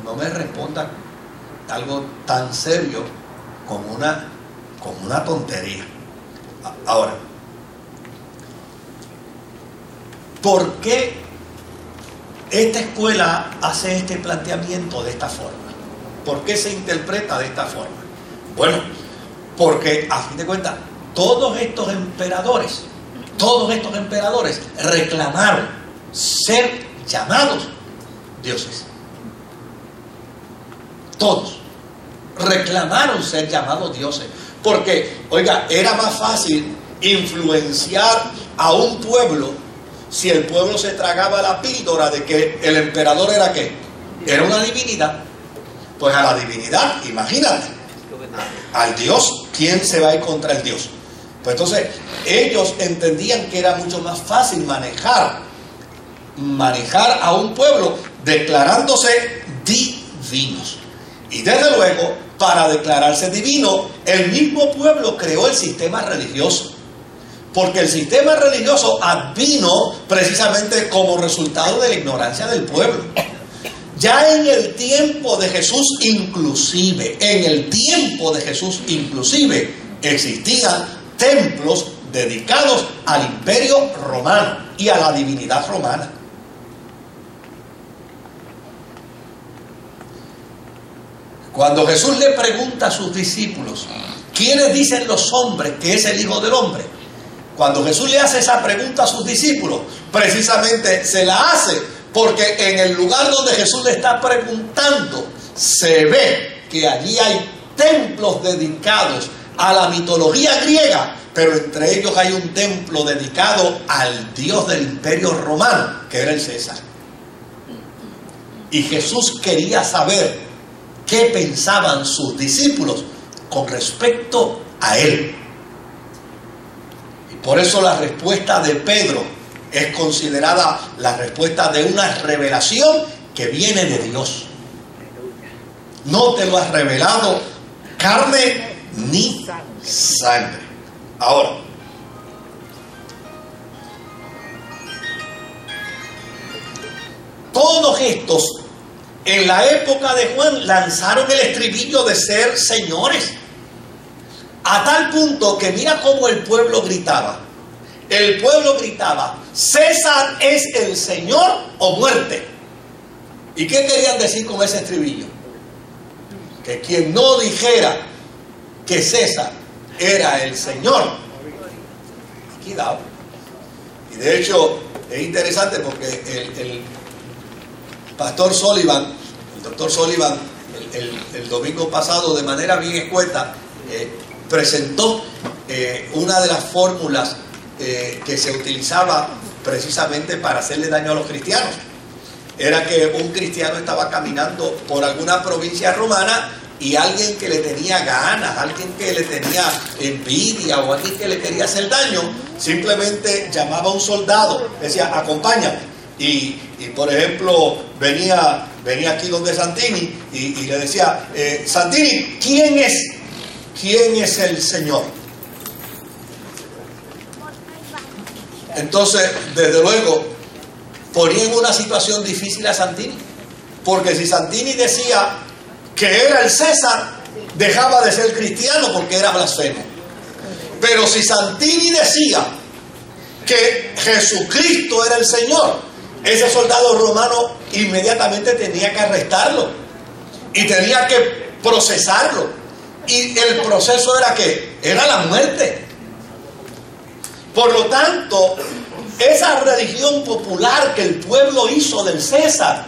no me responda algo tan serio como una tontería. Ahora, ¿por qué esta escuela hace este planteamiento de esta forma? ¿Por qué se interpreta de esta forma? Bueno, porque a fin de cuentas, todos estos emperadores reclamaron ser llamados dioses. Todos reclamaron ser llamados dioses. Porque, oiga, era más fácil influenciar a un pueblo si el pueblo se tragaba la píldora de que el emperador era ¿qué? Era una divinidad. Pues a la divinidad, imagínate, al Dios, ¿quién se va a ir contra el Dios? Pues entonces, ellos entendían que era mucho más fácil manejar a un pueblo declarándose divinos. Y desde luego, para declararse divino, el mismo pueblo creó el sistema religioso. Porque el sistema religioso advino precisamente como resultado de la ignorancia del pueblo. Ya en el tiempo de Jesús inclusive, existían templos dedicados al imperio romano y a la divinidad romana. Cuando Jesús le pregunta a sus discípulos, ¿quiénes dicen los hombres que es el Hijo del Hombre? Cuando Jesús le hace esa pregunta a sus discípulos, precisamente se la hace porque en el lugar donde Jesús le está preguntando, se ve que allí hay templos dedicados a la mitología griega, pero entre ellos hay un templo dedicado al Dios del imperio romano, que era el César. Y Jesús quería saber qué pensaban sus discípulos con respecto a él. Y por eso la respuesta de Pedro es considerada la respuesta de una revelación que viene de Dios. No te lo has revelado carne ni sangre. Ahora, todos estos en la época de Juan lanzaron el estribillo de ser señores, a tal punto que mira cómo el pueblo gritaba. El pueblo gritaba, César es el Señor o muerte. ¿Y qué querían decir con ese estribillo? Que quien no dijera que César era el Señor, quedaba. Y de hecho es interesante porque el pastor Sullivan, el doctor Sullivan, el domingo pasado, de manera bien escueta, presentó una de las fórmulas que se utilizaba precisamente para hacerle daño a los cristianos. era que un cristiano estaba caminando por alguna provincia romana y alguien que le tenía ganas, alguien que le tenía envidia o alguien que le quería hacer daño, simplemente llamaba a un soldado, decía, acompáñame. Y por ejemplo, venía aquí donde Santini y le decía, Santini, ¿quién es el Señor? Entonces, desde luego, ponía en una situación difícil a Santini, porque si Santini decía que era el César, dejaba de ser cristiano porque era blasfemo. Pero si Santini decía que Jesucristo era el Señor, ese soldado romano inmediatamente tenía que arrestarlo y tenía que procesarlo. Y el proceso era ¿qué? Era la muerte. Por lo tanto, esa religión popular que el pueblo hizo del César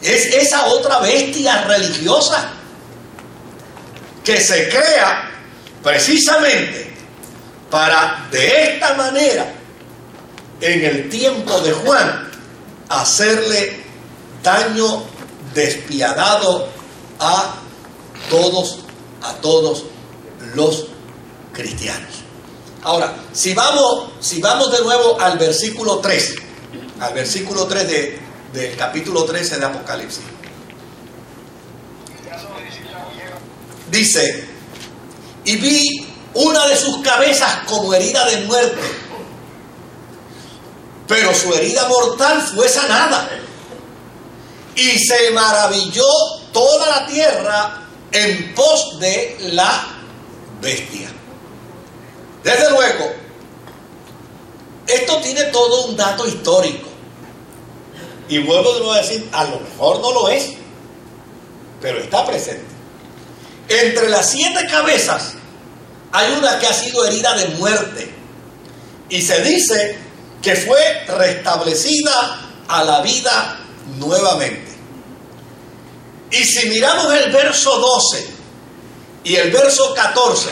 es esa otra bestia religiosa que se crea precisamente para, de esta manera, en el tiempo de Juan, hacerle daño despiadado a todos los cristianos. Ahora, si vamos de nuevo al versículo 3, del capítulo 13 de Apocalipsis. Dice, y vi una de sus cabezas como herida de muerte, pero su herida mortal fue sanada. Y se maravilló toda la tierra en pos de la bestia. Desde luego, esto tiene todo un dato histórico. Y vuelvo de nuevo a decir, a lo mejor no lo es, pero está presente. Entre las 7 cabezas hay una que ha sido herida de muerte. Y se dice que fue restablecida a la vida nuevamente. Y si miramos el verso 12 y el verso 14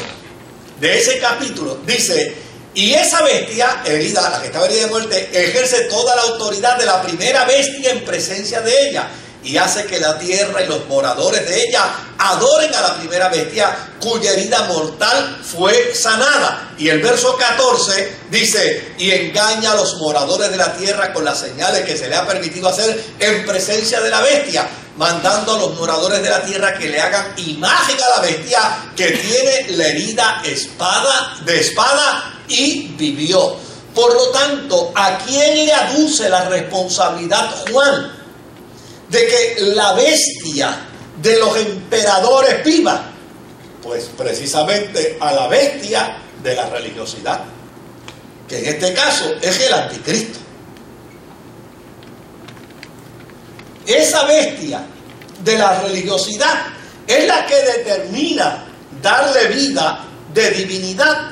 de ese capítulo, dice, y esa bestia herida, la que estaba herida de muerte, ejerce toda la autoridad de la primera bestia en presencia de ella, y hace que la tierra y los moradores de ella adoren a la primera bestia, cuya herida mortal fue sanada. Y el verso 14 dice, y engaña a los moradores de la tierra con las señales que se le ha permitido hacer en presencia de la bestia, mandando a los moradores de la tierra que le hagan imagen a la bestia que tiene la herida de espada y vivió. Por lo tanto, ¿a quién le aduce la responsabilidad Juan de que la bestia de los emperadores viva? Pues precisamente a la bestia de la religiosidad, que en este caso es el anticristo. Esa bestia de la religiosidad es la que determina darle vida de divinidad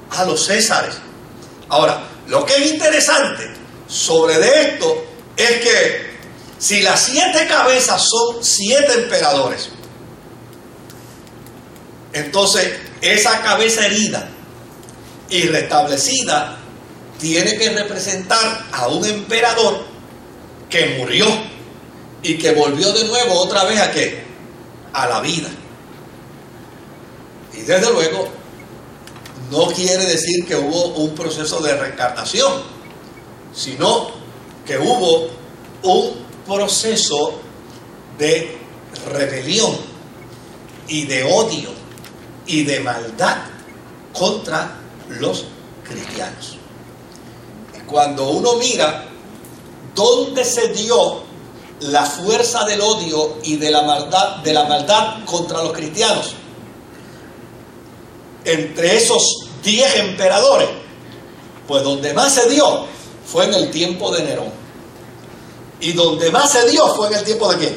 a los césares. Ahora, lo que es interesante sobre de esto es que si las 7 cabezas son 7 emperadores, entonces esa cabeza herida y restablecida tiene que representar a un emperador que murió y que volvió de nuevo otra vez ¿a qué? A la vida. Y desde luego no quiere decir que hubo un proceso de reencarnación, sino que hubo un proceso de rebelión y de odio y de maldad contra los cristianos. Cuando uno mira dónde se dio la fuerza del odio y de la maldad contra los cristianos, entre esos 10 emperadores, pues donde más se dio fue en el tiempo de Nerón. Y donde más se dio fue en el tiempo de ¿quién?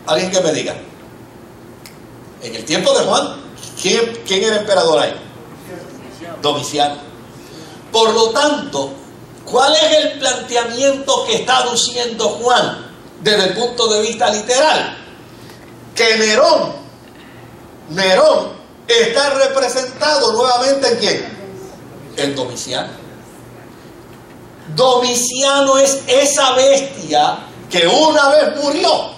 Alguien que me diga. En el tiempo de Juan, ¿quién era emperador ahí? Domiciano. Por lo tanto, ¿cuál es el planteamiento que está aduciendo Juan desde el punto de vista literal? Que Nerón está representado nuevamente ¿en quién? En Domiciano. Domiciano es esa bestia que una vez murió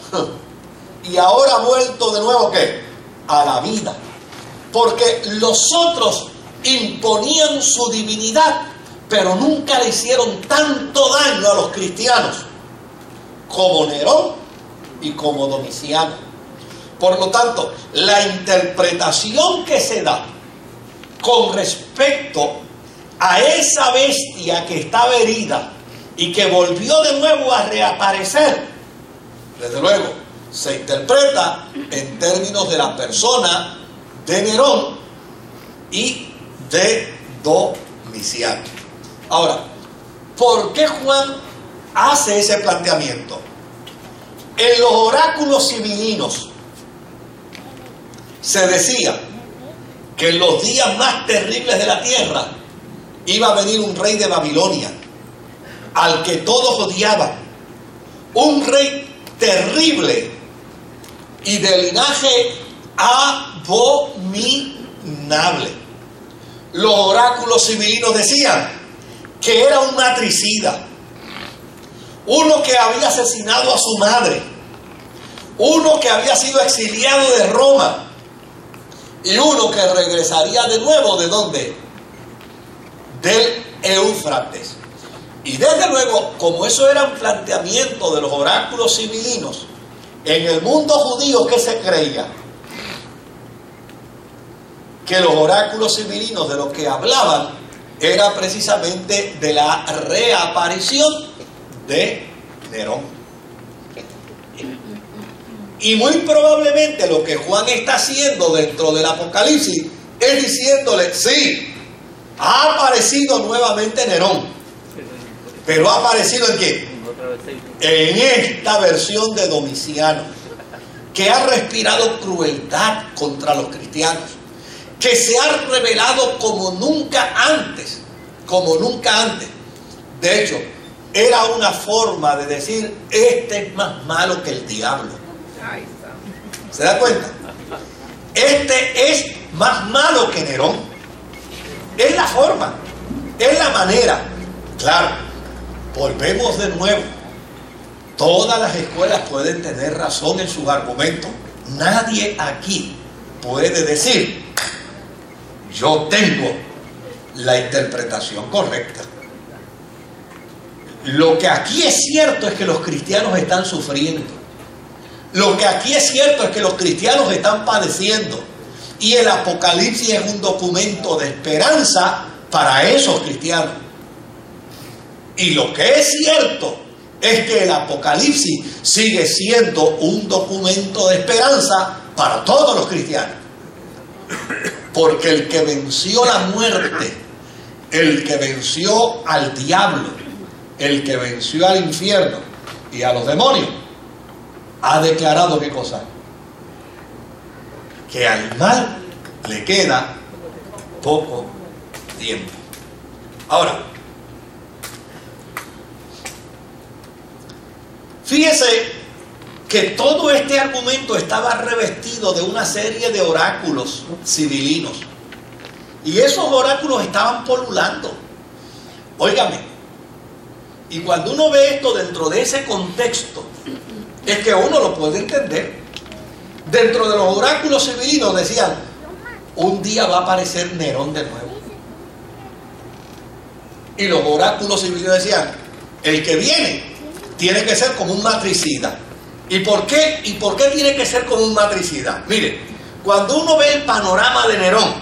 y ahora ha vuelto de nuevo ¿qué? A la vida. Porque los otros imponían su divinidad, pero nunca le hicieron tanto daño a los cristianos como Nerón y como Domiciano. Por lo tanto, la interpretación que se da con respecto a esa bestia que estaba herida y que volvió de nuevo a reaparecer, desde luego, se interpreta en términos de la persona de Nerón y de Domiciano. Ahora, ¿por qué Juan hace ese planteamiento? En los oráculos sibilinos se decía que en los días más terribles de la tierra iba a venir un rey de Babilonia, al que todos odiaban, un rey terrible y de linaje abominable. Los oráculos sibilinos decían que era un matricida, uno que había asesinado a su madre, uno que había sido exiliado de Roma y uno que regresaría de nuevo, ¿de dónde? Del Éufrates. Y desde luego, como eso era un planteamiento de los oráculos sibilinos, en el mundo judío, ¿qué se creía? Que los oráculos sibilinos de lo que hablaban era precisamente de la reaparición de Nerón. Y muy probablemente lo que Juan está haciendo dentro del Apocalipsis es diciéndole, sí, ha aparecido nuevamente Nerón, pero ha aparecido ¿en qué? En esta versión de Domiciano, que ha respirado crueldad contra los cristianos, que se ha revelado como nunca antes, como nunca antes. De hecho, era una forma de decir, este es más malo que el diablo. ¿Se da cuenta? Este es más malo que Nerón. Es la forma, es la manera. Claro, volvemos de nuevo. Todas las escuelas pueden tener razón en sus argumentos. Nadie aquí puede decir, yo tengo la interpretación correcta. Lo que aquí es cierto es que los cristianos están sufriendo. Lo que aquí es cierto es que los cristianos están padeciendo. Y el Apocalipsis es un documento de esperanza para esos cristianos. Y lo que es cierto es que el Apocalipsis sigue siendo un documento de esperanza para todos los cristianos. Porque el que venció la muerte, el que venció al diablo, el que venció al infierno y a los demonios, ha declarado ¿qué cosa? Que al mal le queda poco tiempo. Ahora, fíjese que todo este argumento estaba revestido de una serie de oráculos sibilinos. Y esos oráculos estaban polulando. Óigame, y cuando uno ve esto dentro de ese contexto, es que uno lo puede entender. Dentro de los oráculos sibilinos decían, un día va a aparecer Nerón de nuevo. Y los oráculos sibilinos decían, el que viene tiene que ser como un matricida. ¿Y por qué? ¿Y por qué tiene que ser como un matricida? Mire, cuando uno ve el panorama de Nerón,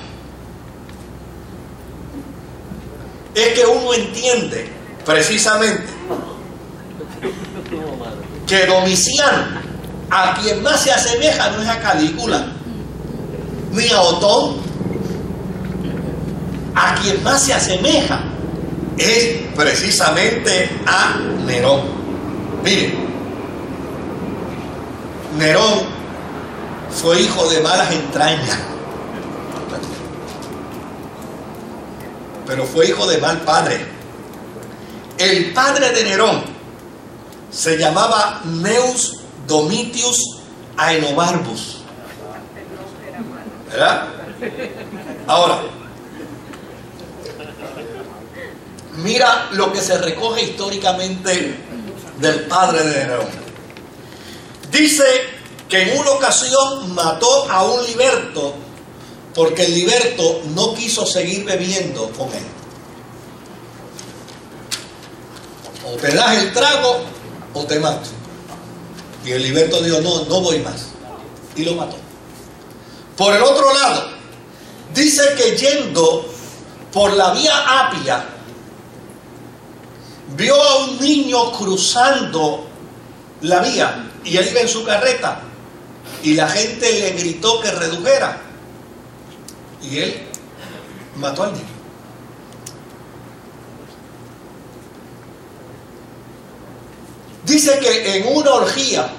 es que uno entiende precisamente que Domiciano, a quien más se asemeja no es a Calígula ni a Otón, a quien más se asemeja es precisamente a Nerón. Mire, Nerón fue hijo de malas entrañas, pero fue hijo de mal padre. El padre de Nerón se llamaba Gnaeus Domitius Aenobarbus, ¿verdad? Ahora, mira lo que se recoge históricamente del padre de Nerón. Dice que en una ocasión mató a un liberto porque el liberto no quiso seguir bebiendo con él. O te das el trago o te mato. Y el liberto dijo, no, no voy más. Y lo mató. Por el otro lado, dice que yendo por la vía Apia, vio a un niño cruzando la vía y él iba en su carreta y la gente le gritó que redujera y él mató al niño. Dice que en una orgía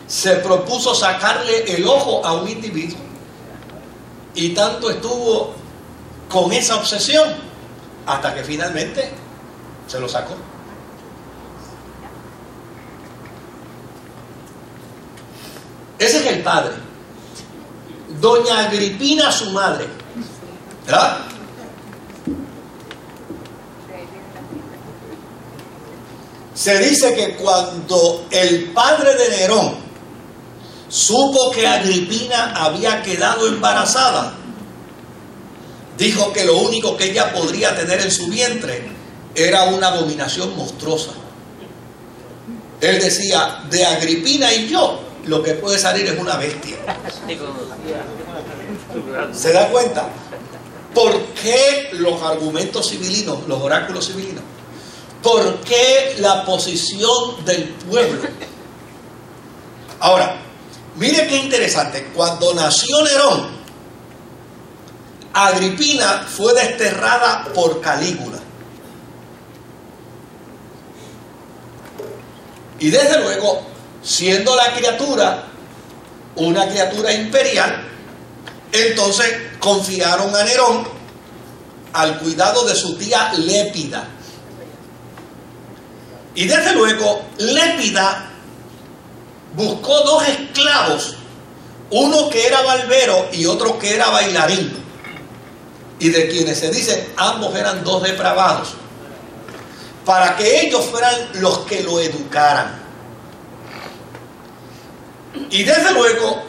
se propuso sacarle el ojo a un individuo y tanto estuvo con esa obsesión hasta que finalmente se lo sacó. Ese es el padre. Doña Agripina, su madre, ¿verdad? Se dice que cuando el padre de Nerón supo que Agripina había quedado embarazada, dijo que lo único que ella podría tener en su vientre era una abominación monstruosa. Él decía, de Agripina y yo, lo que puede salir es una bestia. ¿Se da cuenta? ¿Por qué los argumentos civilinos, los oráculos civilinos? ¿Por qué la posición del pueblo? Ahora, mire qué interesante. Cuando nació Nerón, Agripina fue desterrada por Calígula. Y desde luego, siendo la criatura una criatura imperial, entonces confiaron a Nerón al cuidado de su tía Lépida. Y desde luego, Lépida buscó dos esclavos, uno que era barbero y otro que era bailarín, y de quienes se dicen ambos eran dos depravados, para que ellos fueran los que lo educaran. Y desde luego,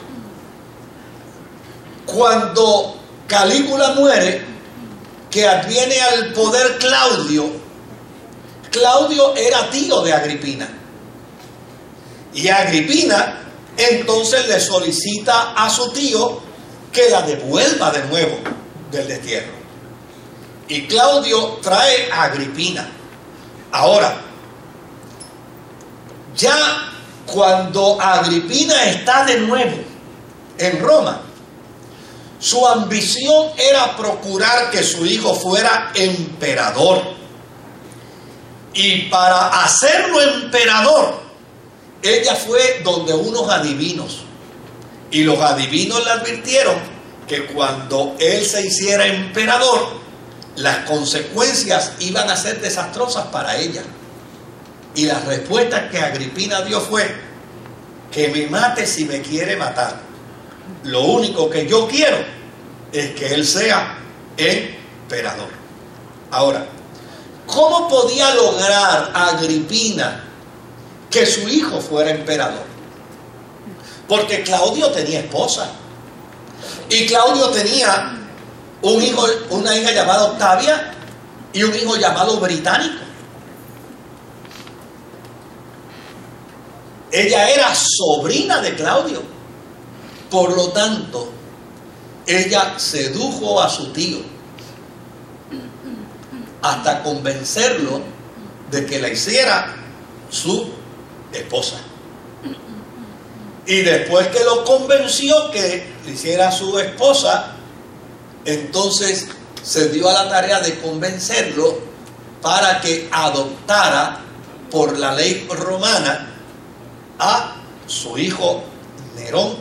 cuando Calígula muere, que adviene al poder Claudio, Claudio era tío de Agripina. Y Agripina entonces le solicita a su tío que la devuelva de nuevo del destierro. Y Claudio trae a Agripina. Ahora, ya cuando Agripina está de nuevo en Roma, su ambición era procurar que su hijo fuera emperador. Y para hacerlo emperador, ella fue donde unos adivinos. Y los adivinos le advirtieron que cuando él se hiciera emperador, las consecuencias iban a ser desastrosas para ella. Y la respuesta que Agripina dio fue: que me mate si me quiere matar. Lo único que yo quiero es que él sea emperador. Ahora, ¿cómo podía lograr Agripina que su hijo fuera emperador? Porque Claudio tenía esposa. Y Claudio tenía un hijo, una hija llamada Octavia y un hijo llamado Británico. Ella era sobrina de Claudio. Por lo tanto, ella sedujo a su tío hasta convencerlo de que la hiciera su esposa. Y después que lo convenció que le hiciera su esposa, entonces se dio a la tarea de convencerlo para que adoptara por la ley romana a su hijo Nerón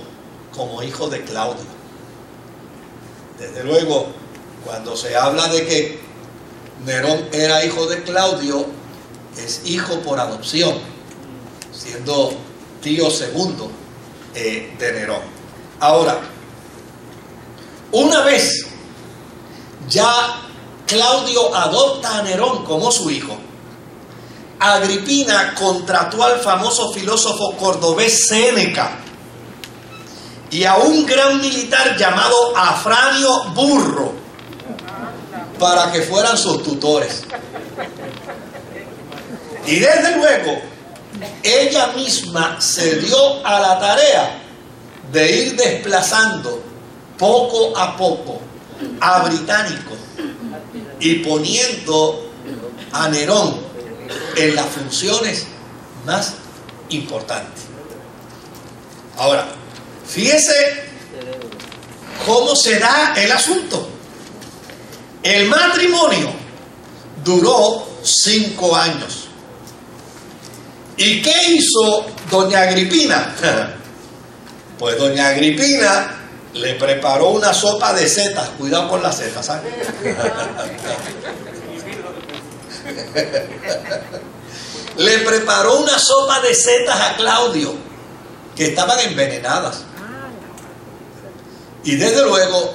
como hijo de Claudio. Desde luego, cuando se habla de que Nerón era hijo de Claudio, es hijo por adopción, siendo tío segundo de Nerón. Ahora, una vez ya Claudio adopta a Nerón como su hijo, Agripina contrató al famoso filósofo cordobés Séneca y a un gran militar llamado Afranio Burro para que fueran sus tutores. Y desde luego, ella misma se dio a la tarea de ir desplazando poco a poco a británicos y poniendo a Nerón en las funciones más importantes. Ahora, fíjese cómo se da el asunto. El matrimonio duró 5 años. ¿Y qué hizo doña Agripina? Pues doña Agripina le preparó una sopa de setas. Cuidado con las setas, ¿sabes? Le preparó una sopa de setas a Claudio, que estaban envenenadas. Y desde luego,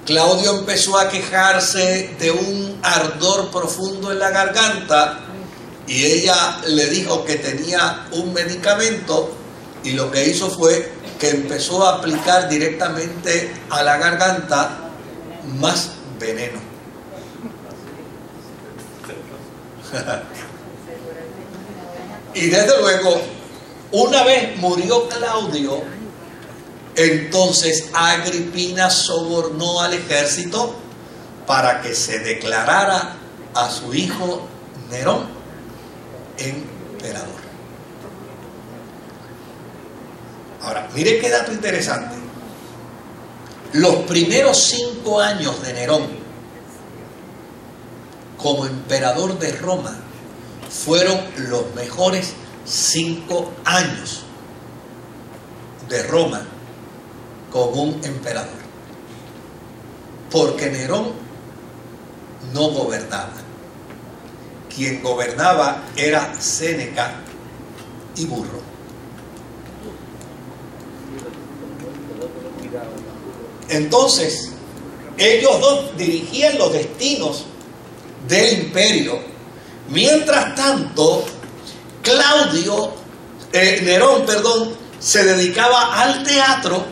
Claudio empezó a quejarse de un ardor profundo en la garganta y ella le dijo que tenía un medicamento y lo que hizo fue que empezó a aplicar directamente a la garganta más veneno. Y desde luego, una vez murió Claudio, entonces Agripina sobornó al ejército para que se declarara a su hijo Nerón emperador. Ahora, mire qué dato interesante. Los primeros 5 años de Nerón como emperador de Roma fueron los mejores 5 años de Roma con un emperador, porque Nerón no gobernaba. Quien gobernaba era Séneca y Burro. Entonces, ellos dos dirigían los destinos del imperio. Mientras tanto, Nerón, se dedicaba al teatro,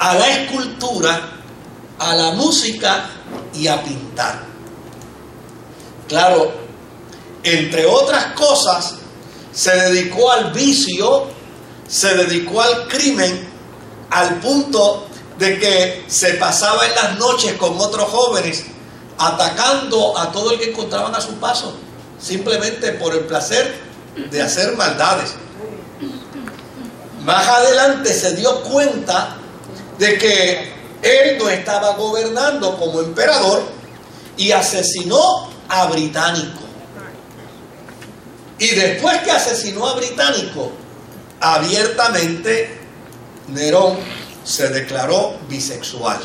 a la escultura, a la música y a pintar. Claro, entre otras cosas, se dedicó al vicio, se dedicó al crimen, al punto de que se pasaba en las noches con otros jóvenes atacando a todo el que encontraban a su paso, simplemente por el placer de hacer maldades. Más adelante se dio cuenta de que él no estaba gobernando como emperador y asesinó a Británico. Y después que asesinó a Británico, abiertamente Nerón se declaró bisexual.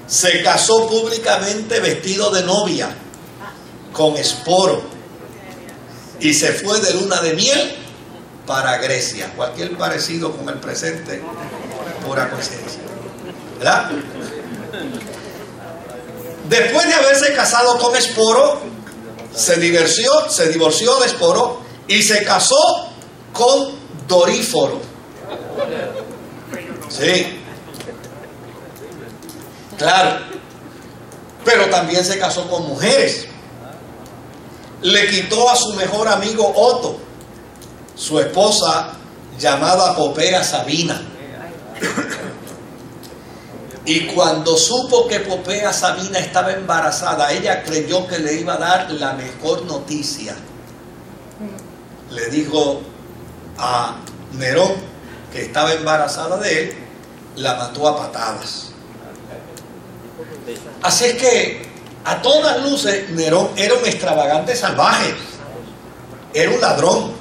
Se casó públicamente vestido de novia con Esporo y se fue de luna de miel para Grecia. Cualquier parecido con el presente, pura coincidencia, ¿verdad? Después de haberse casado con Esporo, se divorció de Esporo y se casó con Doríforo. Sí, claro, pero también se casó con mujeres. Le quitó a su mejor amigo Otto, su esposa llamada Popea Sabina. Y cuando supo que Popea Sabina estaba embarazada, ella creyó que le iba a dar la mejor noticia. Le dijo a Nerón que estaba embarazada de él, la mató a patadas. Así es que, a todas luces, Nerón era un extravagante salvaje, era un ladrón.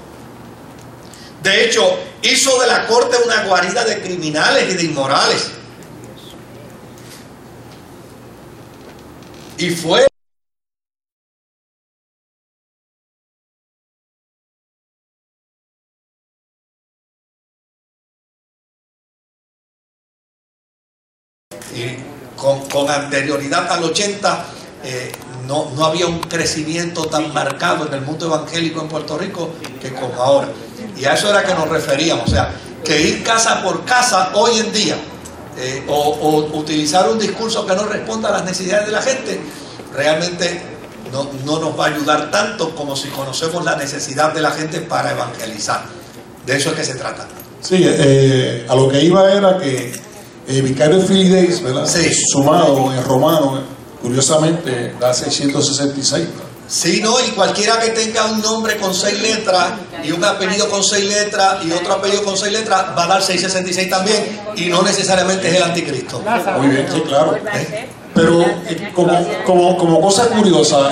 De hecho, hizo de la corte una guarida de criminales y de inmorales. Y fue con anterioridad al 80 no había un crecimiento tan marcado en el mundo evangélico en Puerto Rico que como ahora. Y a eso era que nos referíamos, o sea, que ir casa por casa hoy en día o utilizar un discurso que no responda a las necesidades de la gente realmente no nos va a ayudar tanto como si conocemos la necesidad de la gente para evangelizar. De eso es que se trata. Sí, a lo que iba era que Vicario Philly Days, ¿verdad? Sí. Sumado en romano, curiosamente da 666. Sí, no, y cualquiera que tenga un nombre con 6 letras y un apellido con 6 letras y otro apellido con 6 letras va a dar 666 también, y no necesariamente es el anticristo. Muy bien, sí, claro. Pero como cosa curiosa,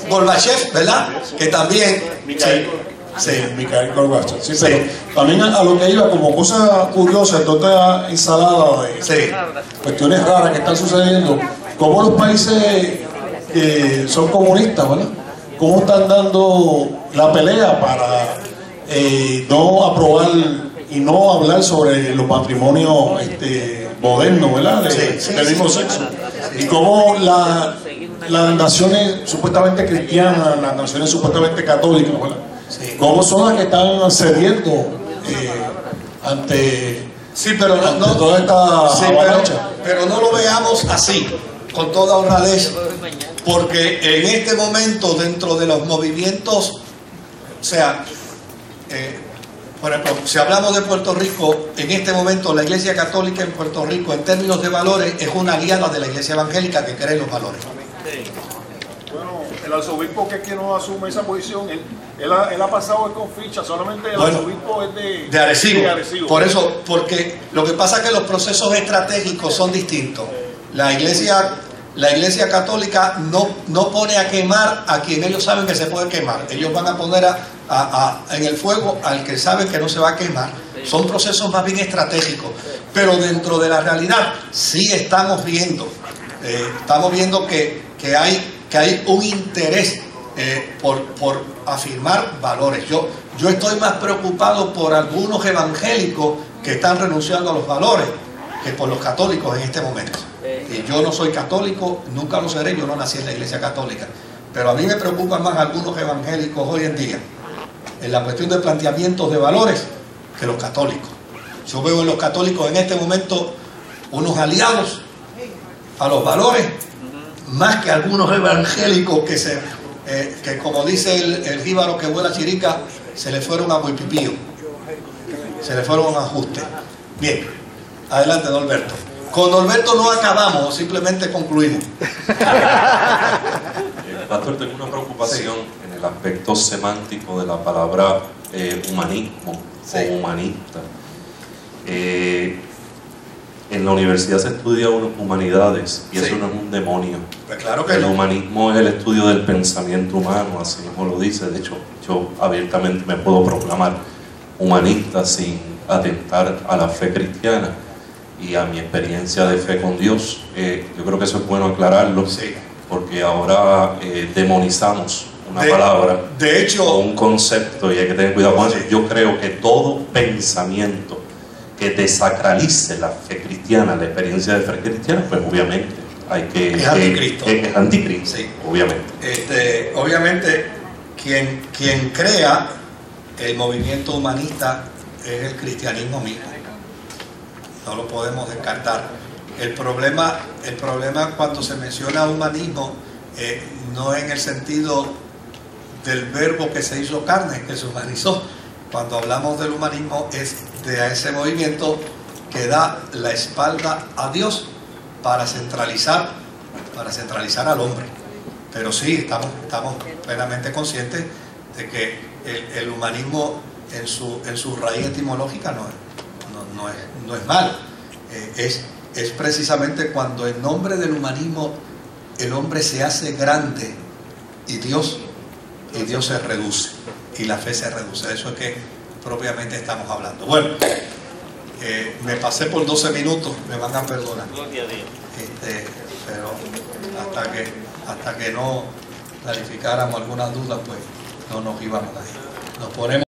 Gorbachev, ¿verdad? Que también... Sí, Mikhail Gorbachev. Sí, pero también a lo que iba, como cosa curiosa, toda esta ensalada de cuestiones raras que están sucediendo, como los países que son comunistas, ¿verdad? Cómo están dando la pelea para no aprobar y no hablar sobre los matrimonios modernos, ¿verdad? Del mismo sexo. Y cómo las naciones supuestamente cristianas, las naciones supuestamente católicas, ¿verdad? Cómo son las que están cediendo ante toda esta avalancha. Pero no lo veamos así, con toda honradez, porque en este momento dentro de los movimientos, o sea, por ejemplo, si hablamos de Puerto Rico, en este momento la Iglesia Católica en Puerto Rico en términos de valores es una aliada de la Iglesia Evangélica que cree en los valores. Bueno, el arzobispo que es que no asume esa posición, él ha pasado con ficha, solamente el arzobispo es de Arecibo. Por eso, porque lo que pasa es que los procesos estratégicos son distintos. La Iglesia Católica no pone a quemar a quien ellos saben que se puede quemar. Ellos van a poner en el fuego al que saben que no se va a quemar. Son procesos más bien estratégicos. Pero dentro de la realidad sí estamos viendo que hay un interés por afirmar valores. Yo estoy más preocupado por algunos evangélicos que están renunciando a los valores que por los católicos en este momento. Y yo no soy católico, nunca lo seré, yo no nací en la Iglesia Católica, pero a mí me preocupan más algunos evangélicos hoy en día en la cuestión de planteamientos de valores que los católicos. Yo veo en los católicos en este momento unos aliados a los valores más que algunos evangélicos que como dice el jíbaro que vuela chirica, se le fueron a Huipipío, se le fueron a ajuste. Bien, adelante, don Alberto. Con Alberto no acabamos, simplemente concluimos. Pastor, tengo una preocupación en el aspecto semántico de la palabra humanismo o humanista. En la universidad se estudia humanidades y eso no es un demonio. Pues claro que el no. humanismo es el estudio del pensamiento humano, así mismo lo dice. De hecho, yo abiertamente me puedo proclamar humanista sin atentar a la fe cristiana y a mi experiencia de fe con Dios. Yo creo que eso es bueno aclararlo, porque ahora demonizamos una palabra, de hecho, o un concepto, y hay que tener cuidado con eso. Yo creo que todo pensamiento que desacralice la fe cristiana, la experiencia de fe cristiana, pues obviamente hay que... Es anticristo. Es anticristo, sí. Obviamente. Obviamente, quien crea el movimiento humanista es el cristianismo mismo. No lo podemos descartar. El problema cuando se menciona humanismo no en el sentido del verbo que se hizo carne, que se humanizó. Cuando hablamos del humanismo es de ese movimiento que da la espalda a Dios para centralizar al hombre. Pero sí, estamos plenamente conscientes de que el humanismo en su raíz etimológica no es mal. Es precisamente cuando en nombre del humanismo el hombre se hace grande y Dios se reduce y la fe se reduce. De eso es que propiamente estamos hablando. Bueno, me pasé por 12 minutos, me van a perdonar. Pero hasta que no clarificáramos algunas dudas, pues no nos íbamos a ir. Nos ponemos